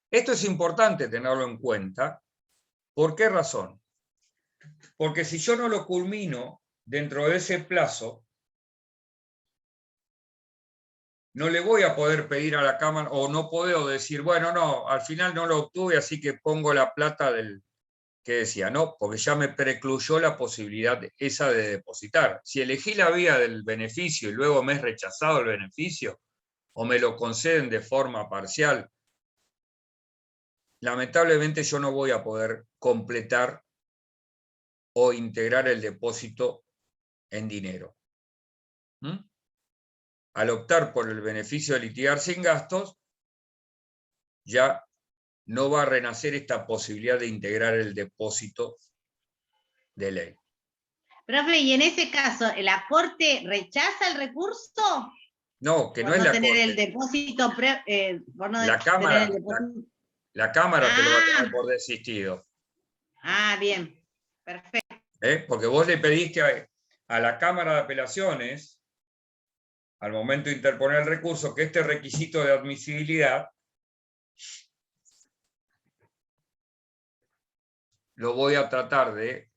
Esto es importante tenerlo en cuenta. ¿Por qué razón? Porque si yo no lo culmino dentro de ese plazo, no le voy a poder pedir a la Cámara, o no puedo decir, bueno, no, al final no lo obtuve, así que pongo la plata del que decía, no, porque ya me precluyó la posibilidad esa de depositar. Si elegí la vía del beneficio y luego me es rechazado el beneficio, o me lo conceden de forma parcial, lamentablemente yo no voy a poder completar o integrar el depósito en dinero. Al optar por el beneficio de litigar sin gastos, ya no va a renacer esta posibilidad de integrar el depósito de ley. Profe, y en ese caso, ¿la Corte rechaza el recurso? No, que no Por es no la tener Corte. el depósito, por no La tener Cámara, el depósito. la Cámara te lo va a tener Ah. por desistido. Ah, bien, perfecto. Porque vos le pediste a la Cámara de Apelaciones, al momento de interponer el recurso, que este requisito de admisibilidad lo voy a tratar de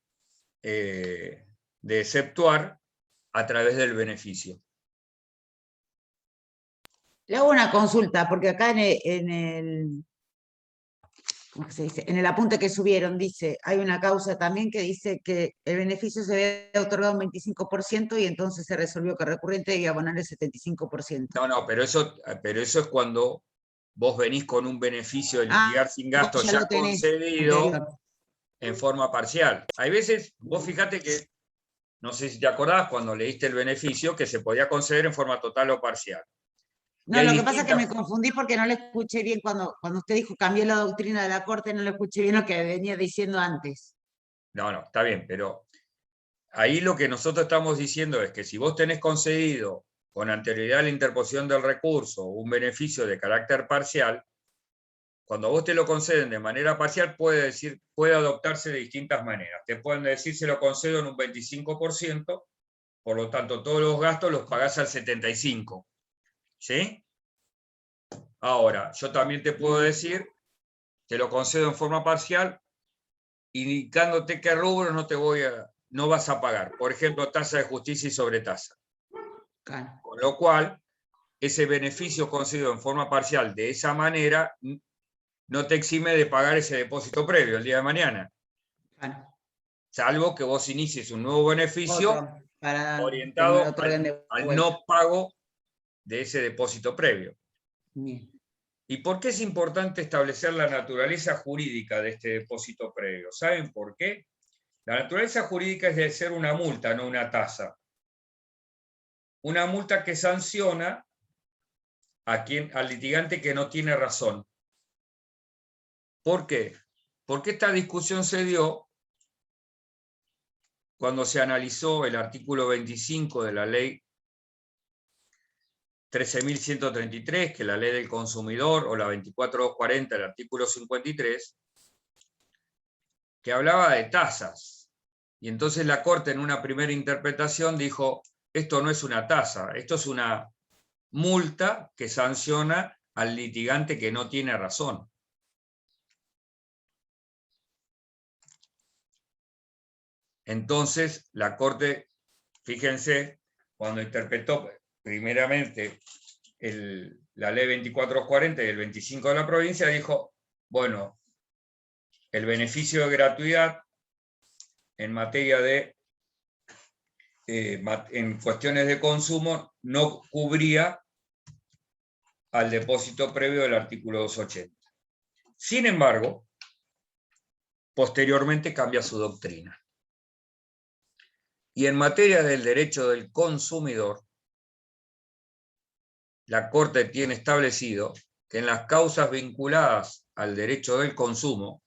exceptuar a través del beneficio. Le hago una consulta, porque acá ¿cómo se dice? En el apunte que subieron dice, hay una causa también que dice que el beneficio se había otorgado un 25% y entonces se resolvió que el recurrente debía abonar el 75%. No, pero eso es cuando vos venís con un beneficio de litigar sin gastos ya ya lo tenés concedido anterior. en forma parcial. Hay veces, vos fíjate que, no sé si te acordás, cuando leíste el beneficio, que se podía conceder en forma total o parcial. No, lo que pasa es que me confundí porque no le escuché bien cuando usted dijo cambié la doctrina de la Corte, no le escuché bien lo que venía diciendo antes. No, está bien, pero ahí lo que nosotros estamos diciendo es que si vos tenés concedido con anterioridad a la interposición del recurso un beneficio de carácter parcial, cuando vos te lo conceden de manera parcial puede adoptarse de distintas maneras. Te pueden decir se lo concedo en un 25%, por lo tanto todos los gastos los pagás al 75%. ¿Sí? Ahora, yo también te puedo decir, te lo concedo en forma parcial, indicándote qué rubros no vas a pagar. Por ejemplo, tasa de justicia y sobretasa. Claro. Con lo cual, ese beneficio concedido en forma parcial de esa manera no te exime de pagar ese depósito previo el día de mañana. Claro. Salvo que vos inicies un nuevo beneficio orientado al no pago de ese depósito previo. Bien. ¿Y por qué es importante establecer la naturaleza jurídica de este depósito previo? ¿Saben por qué? La naturaleza jurídica es de ser una multa, no una tasa. Una multa que sanciona al litigante que no tiene razón. ¿Por qué? Porque esta discusión se dio cuando se analizó el artículo 25 de la ley 13.133, que es la ley del consumidor, o la 24.240, el artículo 53, que hablaba de tasas. Y entonces la Corte en una primera interpretación dijo, esto no es una tasa, esto es una multa que sanciona al litigante que no tiene razón. Entonces la Corte, fíjense, cuando interpretó primeramente la ley 2440 y el 25 de la provincia, dijo, bueno, el beneficio de gratuidad en materia en cuestiones de consumo no cubría al depósito previo del artículo 280. Sin embargo, posteriormente cambia su doctrina. Y en materia del derecho del consumidor, la Corte tiene establecido que en las causas vinculadas al derecho del consumo,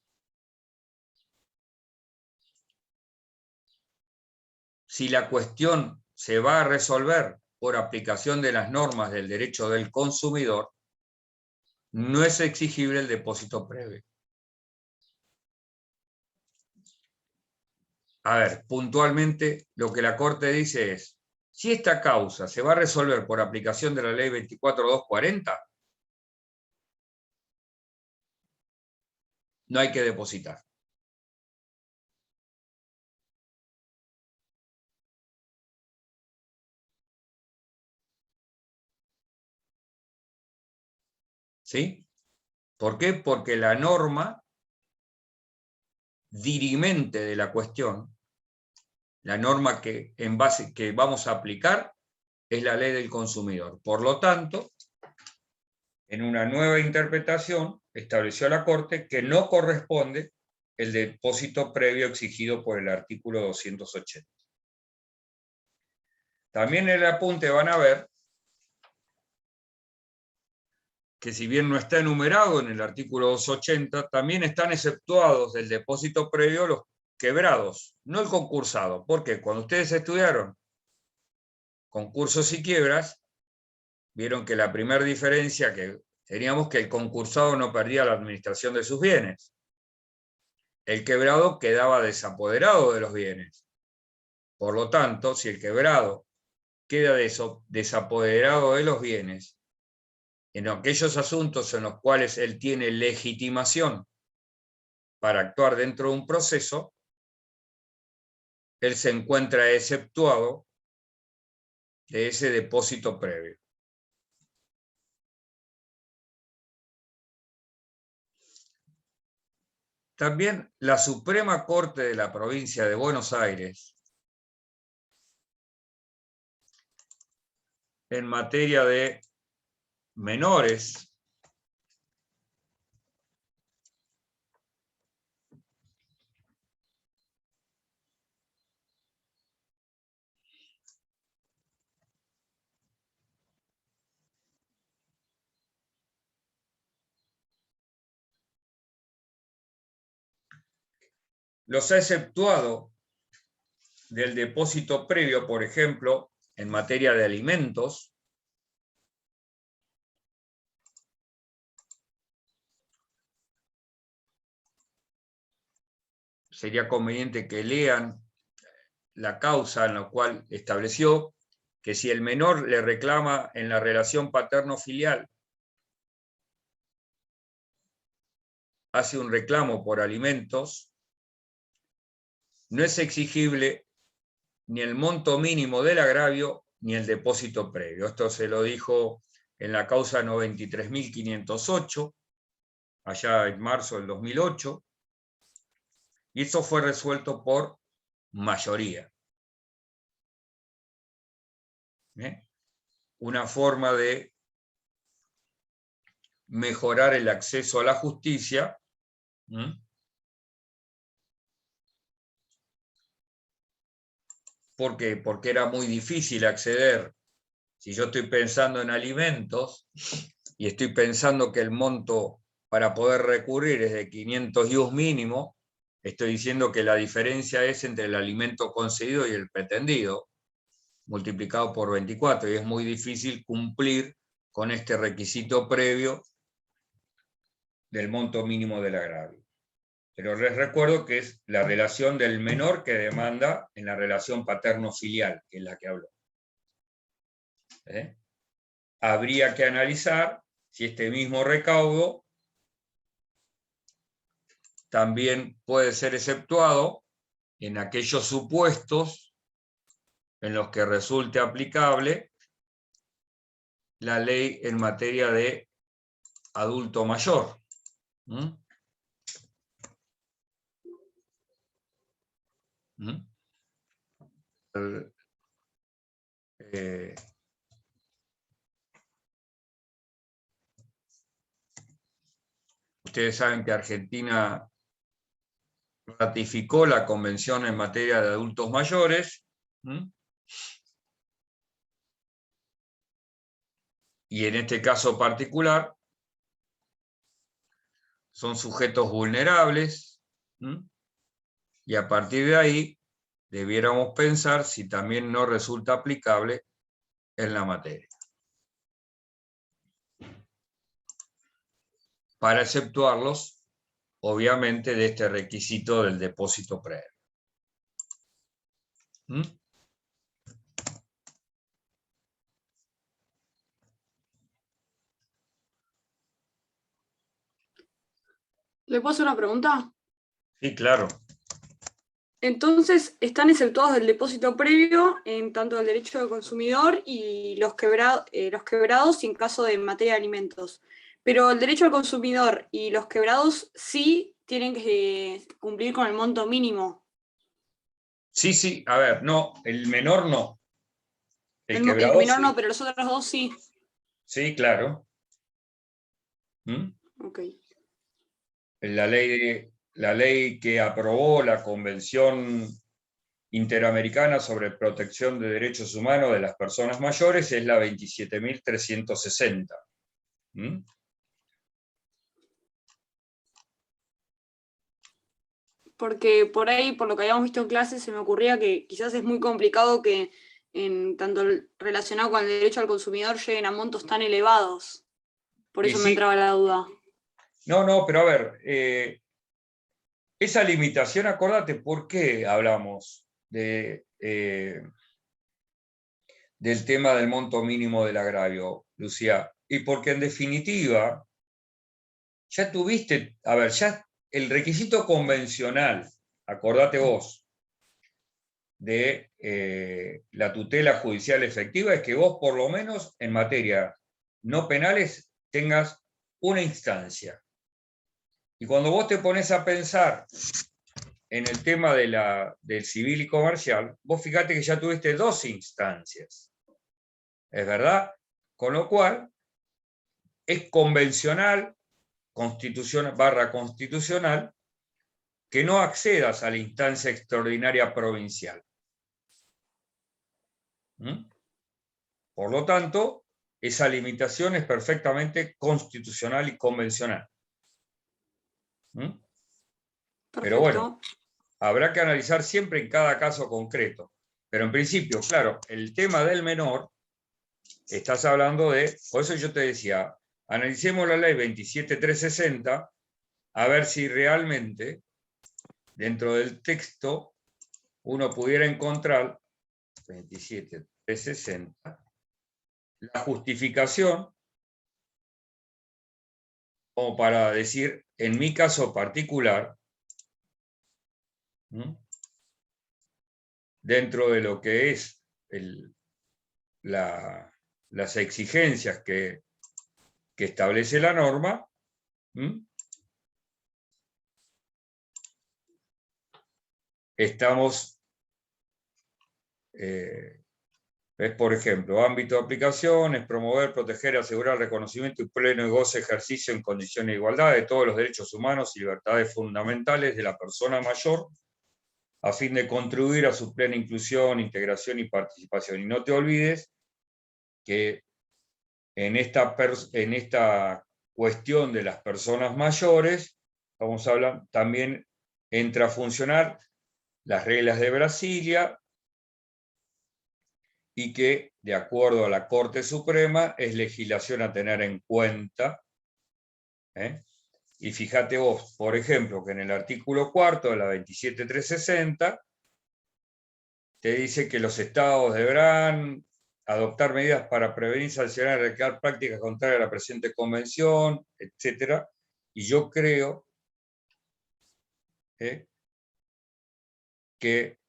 si la cuestión se va a resolver por aplicación de las normas del derecho del consumidor, no es exigible el depósito previo. A ver, puntualmente lo que la Corte dice es, si esta causa se va a resolver por aplicación de la ley 24.240, no hay que depositar. ¿Sí? ¿Por qué? Porque la norma dirimente de la cuestión, la norma que vamos a aplicar, es la ley del consumidor. Por lo tanto, en una nueva interpretación, estableció la Corte que no corresponde el depósito previo exigido por el artículo 280. También en el apunte van a ver que si bien no está enumerado en el artículo 280, también están exceptuados del depósito previo los quebrados, no el concursado. ¿Por qué? Cuando ustedes estudiaron concursos y quiebras, vieron que la primera diferencia que teníamos que el concursado no perdía la administración de sus bienes. El quebrado quedaba desapoderado de los bienes. Por lo tanto, si el quebrado queda desapoderado de los bienes, en aquellos asuntos en los cuales él tiene legitimación para actuar dentro de un proceso, él se encuentra exceptuado de ese depósito previo. También la Suprema Corte de la Provincia de Buenos Aires, en materia de menores, los ha exceptuado del depósito previo, por ejemplo, en materia de alimentos, sería conveniente que lean la causa en la cual estableció que si el menor le reclama en la relación paterno-filial, hace un reclamo por alimentos, no es exigible ni el monto mínimo del agravio ni el depósito previo. Esto se lo dijo en la causa 93.508, allá en marzo del 2008, y eso fue resuelto por mayoría. Una forma de mejorar el acceso a la justicia. ¿Por qué? Porque era muy difícil acceder. Si yo estoy pensando en alimentos y estoy pensando que el monto para poder recurrir es de 500 IUS mínimo, estoy diciendo que la diferencia es entre el alimento concedido y el pretendido, multiplicado por 24, y es muy difícil cumplir con este requisito previo del monto mínimo del agravio. Pero les recuerdo que es la relación del menor que demanda en la relación paterno-filial, que es la que habló. Habría que analizar si este mismo recaudo también puede ser exceptuado en aquellos supuestos en los que resulte aplicable la ley en materia de adulto mayor. Ustedes saben que Argentina ratificó la Convención en materia de adultos mayores. y en este caso particular son sujetos vulnerables, y a partir de ahí debiéramos pensar si también no resulta aplicable en la materia. Para exceptuarlos, obviamente, de este requisito del depósito previo. ¿Le puedo hacer una pregunta? Sí, claro. Entonces, están exceptuados del depósito previo en tanto el derecho del consumidor y los quebrados y en caso de materia de alimentos. Pero el derecho al consumidor y los quebrados sí tienen que cumplir con el monto mínimo. Sí, sí, a ver, no, el menor no. El quebrado menor sí. no, pero los otros dos sí. Sí, claro. Ok. La ley que aprobó la Convención Interamericana sobre Protección de Derechos Humanos de las Personas Mayores es la 27.360. Porque por ahí, por lo que habíamos visto en clase, se me ocurría que quizás es muy complicado que en tanto relacionado con el derecho al consumidor lleguen a montos tan elevados. Por Y eso me sí. entraba la duda. No, pero a ver, esa limitación, acordate, ¿por qué hablamos del tema del monto mínimo del agravio, Lucía? Y porque en definitiva, ya tuviste, a ver, ya el requisito convencional, acordate vos, de la tutela judicial efectiva es que vos por lo menos en materia no penales tengas una instancia. Y cuando vos te pones a pensar en el tema del civil y comercial, vos fíjate que ya tuviste 2 instancias. ¿Es verdad? Con lo cual, es convencional, constitucional, que no accedas a la instancia extraordinaria provincial. Por lo tanto, esa limitación es perfectamente constitucional y convencional. Pero bueno, habrá que analizar siempre en cada caso concreto. Pero en principio, claro, el tema del menor, estás hablando de, por eso yo te decía, analicemos la ley 27.360, a ver si realmente dentro del texto uno pudiera encontrar 27.360 la justificación como para decir, en mi caso particular, dentro de lo que es las exigencias que establece la norma, estamos, por ejemplo, ámbito de aplicación es promover, proteger, asegurar el reconocimiento y pleno y goce ejercicio en condiciones de igualdad de todos los derechos humanos y libertades fundamentales de la persona mayor, a fin de contribuir a su plena inclusión, integración y participación. Y no te olvides que en esta cuestión de las personas mayores, vamos a hablar, también entra a funcionar las reglas de Brasilia, y que, de acuerdo a la Corte Suprema, es legislación a tener en cuenta. Y fíjate vos, por ejemplo, que en el artículo 4 de la 27.360 te dice que los estados deberán adoptar medidas para prevenir, sancionar y erradicar prácticas contrarias a la presente convención, etc. Y yo creo que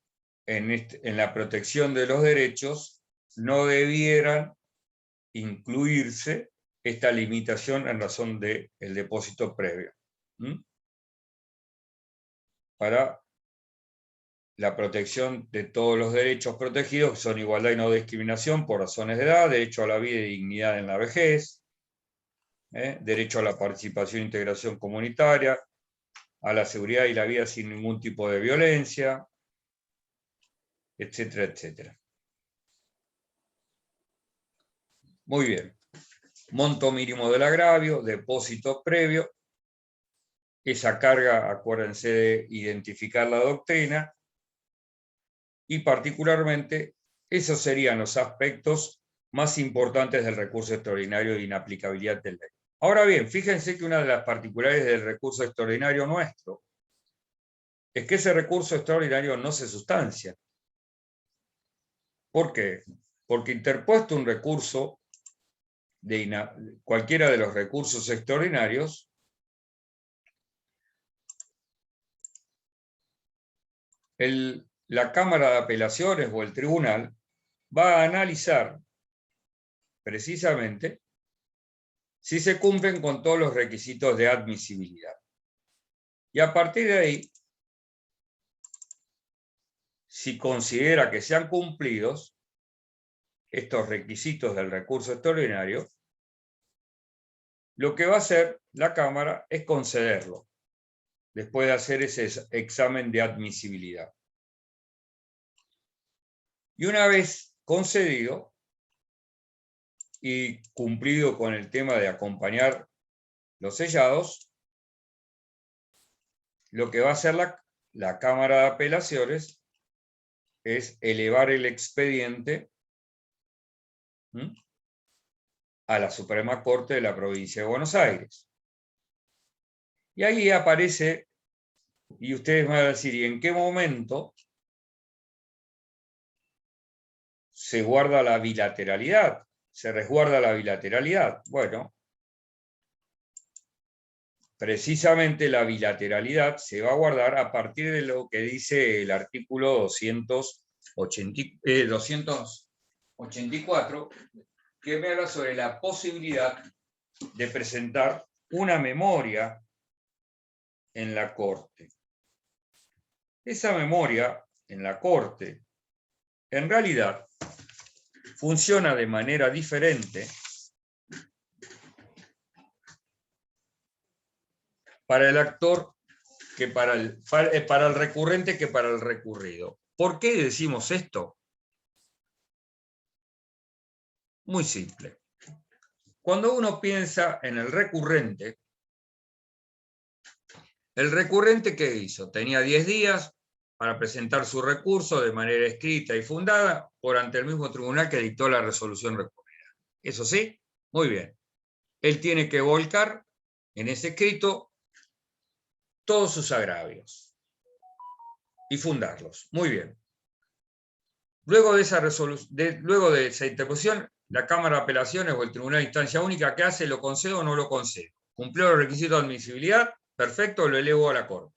en la protección de los derechos no debieran incluirse esta limitación en razón del depósito previo. Para la protección de todos los derechos protegidos, que son igualdad y no discriminación por razones de edad, derecho a la vida y dignidad en la vejez, derecho a la participación e integración comunitaria, a la seguridad y la vida sin ningún tipo de violencia, etcétera, etcétera. Muy bien. monto mínimo del agravio, depósito previo. Esa carga, acuérdense de identificar la doctrina. Y particularmente, esos serían los aspectos más importantes del recurso extraordinario de inaplicabilidad de ley. Ahora bien, fíjense que una de las particularidades del recurso extraordinario nuestro es que ese recurso extraordinario no se sustancia. ¿Por qué? Porque interpuesto un recurso de cualquiera de los recursos extraordinarios, la Cámara de Apelaciones o el tribunal va a analizar precisamente si se cumplen con todos los requisitos de admisibilidad. Y a partir de ahí, si considera que se han cumplido estos requisitos del recurso extraordinario, lo que va a hacer la Cámara es concederlo, después de hacer ese examen de admisibilidad. Y una vez concedido y cumplido con el tema de acompañar los sellados, lo que va a hacer la Cámara de Apelaciones es elevar el expediente a la Suprema Corte de la Provincia de Buenos Aires. Y ahí aparece, y ustedes van a decir, ¿y en qué momento se guarda la bilateralidad? ¿Se resguarda la bilateralidad? Bueno, precisamente la bilateralidad se va a guardar a partir de lo que dice el artículo 284, que me habla sobre la posibilidad de presentar una memoria en la Corte. Esa memoria en la Corte, en realidad, funciona de manera diferente para el actor que para el recurrente que para el recurrido. ¿Por qué decimos esto? Muy simple. Cuando uno piensa en el recurrente, ¿qué hizo? Tenía 10 días para presentar su recurso de manera escrita y fundada por ante el mismo tribunal que dictó la resolución recurrida. ¿Eso sí? Muy bien. Él tiene que volcar en ese escrito todos sus agravios y fundarlos. Muy bien. Luego de esa interposición, la Cámara de Apelaciones o el Tribunal de Instancia Única, ¿qué hace? ¿Lo concedo o no lo concedo? ¿Cumplió los requisitos de admisibilidad? Perfecto, lo elevo a la Corte.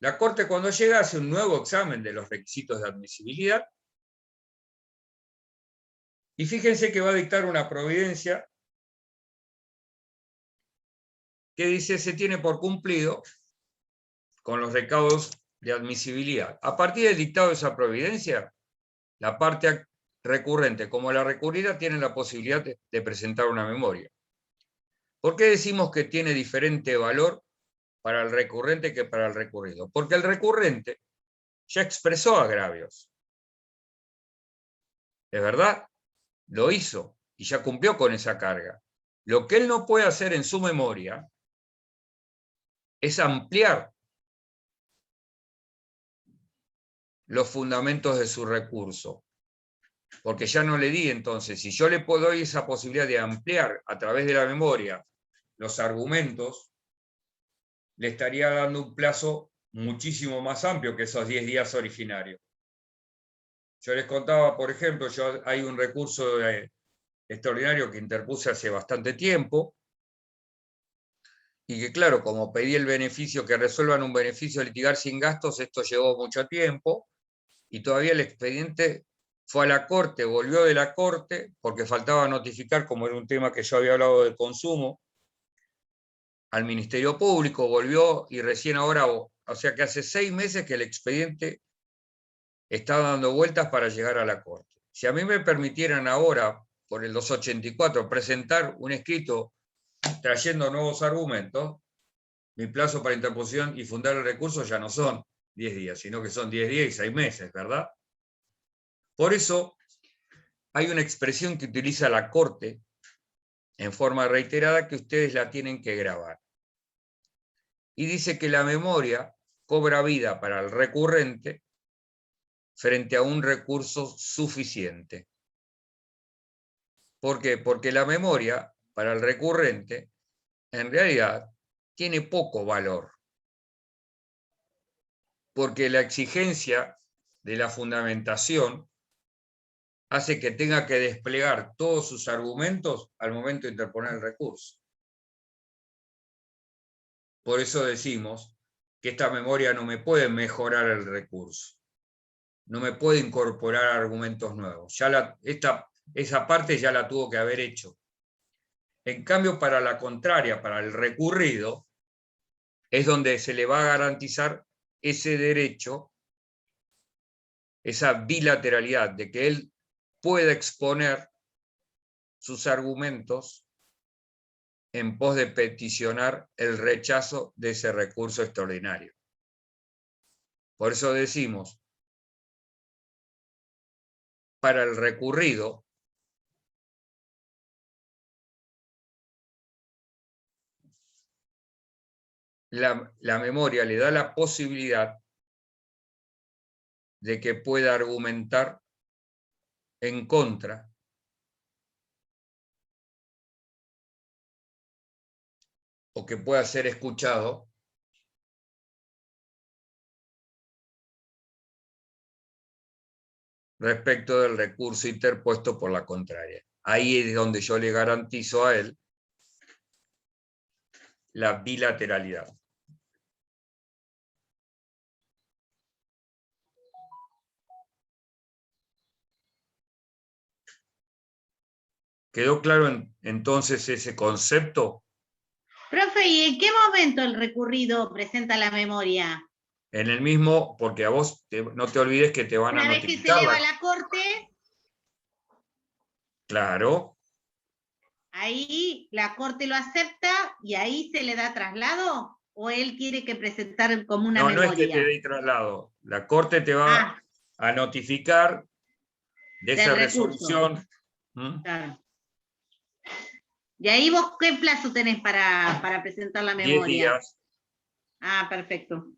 La Corte, cuando llega, hace un nuevo examen de los requisitos de admisibilidad y fíjense que va a dictar una providencia que dice se tiene por cumplido con los recaudos de admisibilidad. A partir del dictado de esa providencia, la parte recurrente como la recurrida tienen la posibilidad de presentar una memoria. ¿Por qué decimos que tiene diferente valor para el recurrente que para el recurrido? Porque el recurrente ya expresó agravios. ¿Es verdad? Lo hizo y ya cumplió con esa carga. Lo que él no puede hacer en su memoria es ampliar los fundamentos de su recurso. Porque ya no le di entonces, si yo le doy esa posibilidad de ampliar a través de la memoria los argumentos, le estaría dando un plazo muchísimo más amplio que esos 10 días originarios. Yo les contaba, por ejemplo, hay un recurso extraordinario que interpuse hace bastante tiempo, y que claro, como pedí el beneficio, que resuelvan un beneficio de litigar sin gastos, esto llevó mucho tiempo, y todavía el expediente fue a la Corte, volvió de la Corte, porque faltaba notificar, como era un tema que yo había hablado de consumo, al Ministerio Público, volvió y recién ahora, o sea que hace 6 meses que el expediente está dando vueltas para llegar a la Corte. Si a mí me permitieran ahora, por el 284, presentar un escrito trayendo nuevos argumentos, mi plazo para interposición y fundar el recurso ya no son 10 días, sino que son 10 días y 6 meses, ¿verdad? Por eso hay una expresión que utiliza la Corte en forma reiterada que ustedes la tienen que grabar. Y dice que la memoria cobra vida para el recurrente frente a un recurso suficiente. ¿Por qué? Porque la memoria para el recurrente en realidad tiene poco valor. Porque la exigencia de la fundamentación hace que tenga que desplegar todos sus argumentos al momento de interponer el recurso. Por eso decimos que esta memoria no me puede mejorar el recurso, no me puede incorporar argumentos nuevos. Esa parte ya la tuvo que haber hecho. En cambio, para la contraria, para el recurrido, es donde se le va a garantizar ese derecho, esa bilateralidad, de que él pueda exponer sus argumentos en pos de peticionar el rechazo de ese recurso extraordinario. Por eso decimos, para el recurrido, la memoria le da la posibilidad de que pueda argumentar en contra o que pueda ser escuchado respecto del recurso interpuesto por la contraria. Ahí es donde yo le garantizo a él la bilateralidad. ¿Quedó claro entonces ese concepto? Profe, ¿y en qué momento el recurrido presenta la memoria? En el mismo, porque a vos no te olvides que te van a Una vez que se notificar. eleva a la corte, Claro, ahí la corte lo acepta y ahí se le da traslado, o él quiere que presentar como una no, no memoria. es que te dé traslado. La Corte te va a notificar de esa del recurso. resolución. ¿Mm? Claro. ¿Y ahí vos qué plazo tenés para presentar la 10 memoria? días. Ah, perfecto.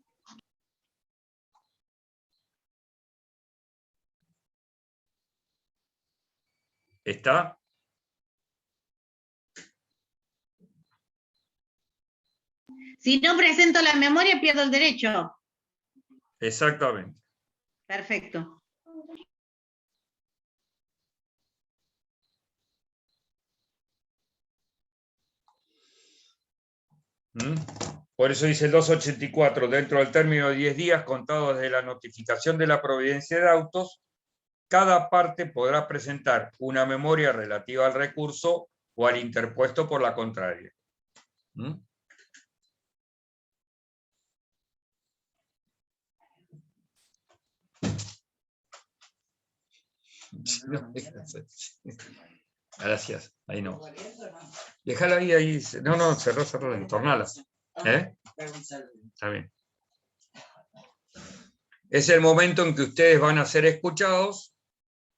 ¿Está? Si no presento la memoria, pierdo el derecho. Exactamente. Perfecto. ¿Mm? Por eso dice el 284, dentro del término de 10 días contados desde la notificación de la providencia de autos, cada parte podrá presentar una memoria relativa al recurso o al interpuesto por la contraria. ¿Mm? Gracias, ahí no. Déjala ahí. No, cerró, tornala. Está bien. Es el momento en que ustedes van a ser escuchados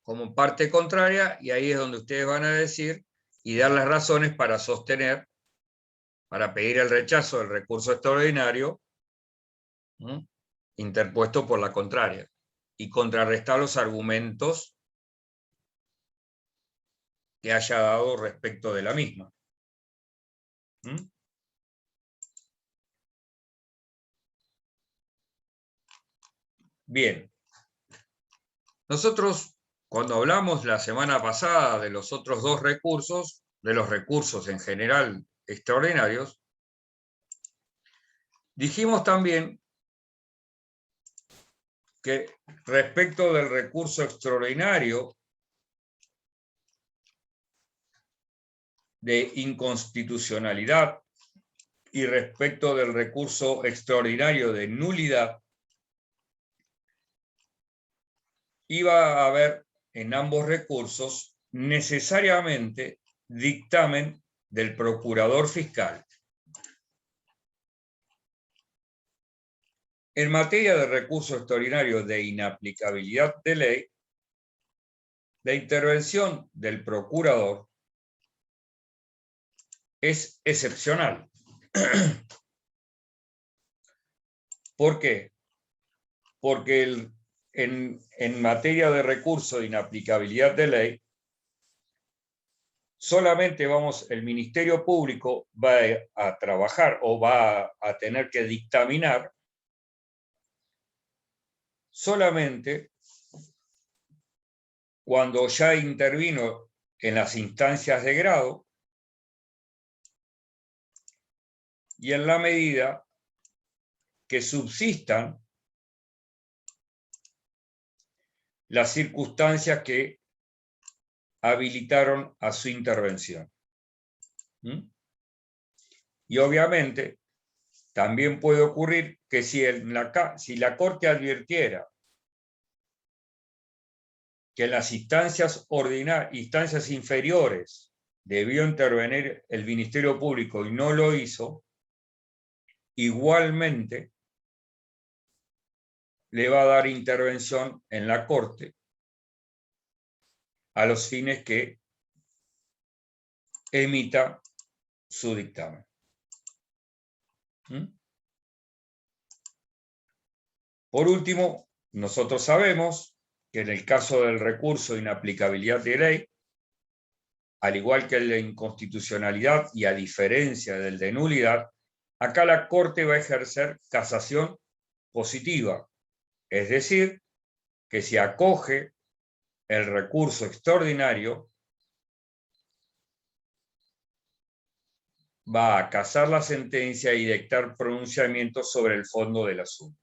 como parte contraria, y ahí es donde ustedes van a decir y dar las razones para sostener, para pedir el rechazo del recurso extraordinario interpuesto por la contraria y contrarrestar los argumentos que haya dado respecto de la misma. Bien. Nosotros, cuando hablamos la semana pasada de los otros dos recursos, de los recursos en general extraordinarios, dijimos también que respecto del recurso extraordinario de inconstitucionalidad y respecto del recurso extraordinario de nulidad, iba a haber en ambos recursos necesariamente dictamen del procurador fiscal. En materia de recurso extraordinario de inaplicabilidad de ley, la intervención del procurador es excepcional. ¿Por qué? Porque en materia de recurso de inaplicabilidad de ley, solamente el Ministerio Público va a trabajar o va a tener que dictaminar solamente cuando ya intervino en las instancias de grado y en la medida que subsistan las circunstancias que habilitaron a su intervención. Y obviamente también puede ocurrir que si la Corte advirtiera que en las instancias inferiores debió intervenir el Ministerio Público y no lo hizo, igualmente le va a dar intervención en la Corte a los fines que emita su dictamen. Por último, nosotros sabemos que en el caso del recurso de inaplicabilidad de ley, al igual que el de inconstitucionalidad y a diferencia del de nulidad, acá la Corte va a ejercer casación positiva, es decir, que si acoge el recurso extraordinario, va a casar la sentencia y dictar pronunciamientos sobre el fondo del asunto.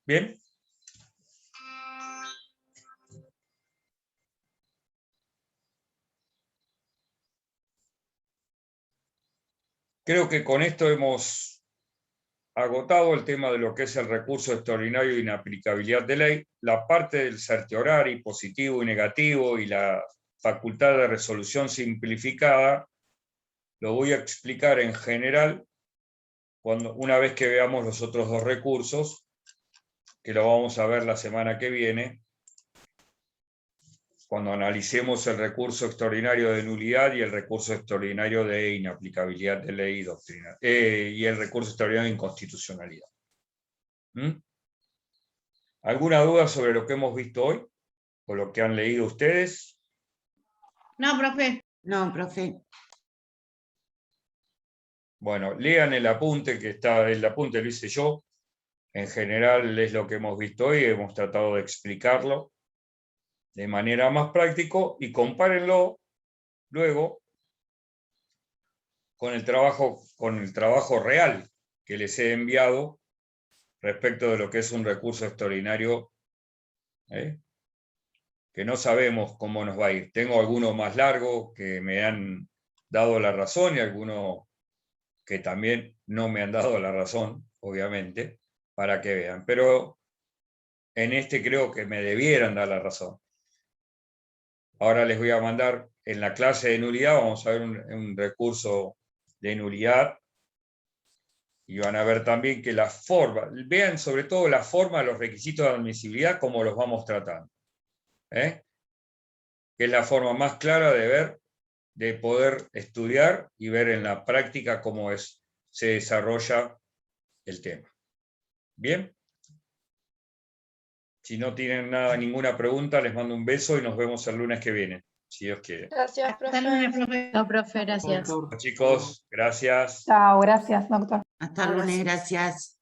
¿Bien? Creo que con esto hemos agotado el tema de lo que es el recurso extraordinario de inaplicabilidad de ley. La parte del certiorari positivo y negativo y la facultad de resolución simplificada lo voy a explicar en general una vez que veamos los otros dos recursos, que lo vamos a ver la semana que viene, cuando analicemos el recurso extraordinario de nulidad y el recurso extraordinario de inaplicabilidad de ley y doctrina, y el recurso extraordinario de inconstitucionalidad. ¿Alguna duda sobre lo que hemos visto hoy? ¿O lo que han leído ustedes? No, profe. No, profe. Bueno, lean el apunte el apunte lo hice yo. En general es lo que hemos visto hoy, hemos tratado de explicarlo de manera más práctica y compárenlo luego con el trabajo real que les he enviado respecto de lo que es un recurso extraordinario, que no sabemos cómo nos va a ir. Tengo algunos más largos que me han dado la razón y algunos que también no me han dado la razón, obviamente, para que vean. Pero en este creo que me debieran dar la razón. Ahora les voy a mandar en la clase de nulidad, vamos a ver un recurso de nulidad, y van a ver también que la forma, vean sobre todo la forma, los requisitos de admisibilidad, cómo los vamos tratando. Que es la forma más clara de ver, de poder estudiar y ver en la práctica cómo se desarrolla el tema. ¿Bien? Si no tienen ninguna pregunta, les mando un beso y nos vemos el lunes que viene, si Dios quiere. Gracias, Hasta profe. el lunes, profe. No, profe, gracias. Chicos, gracias. Chao, gracias, doctor. Hasta el lunes, gracias.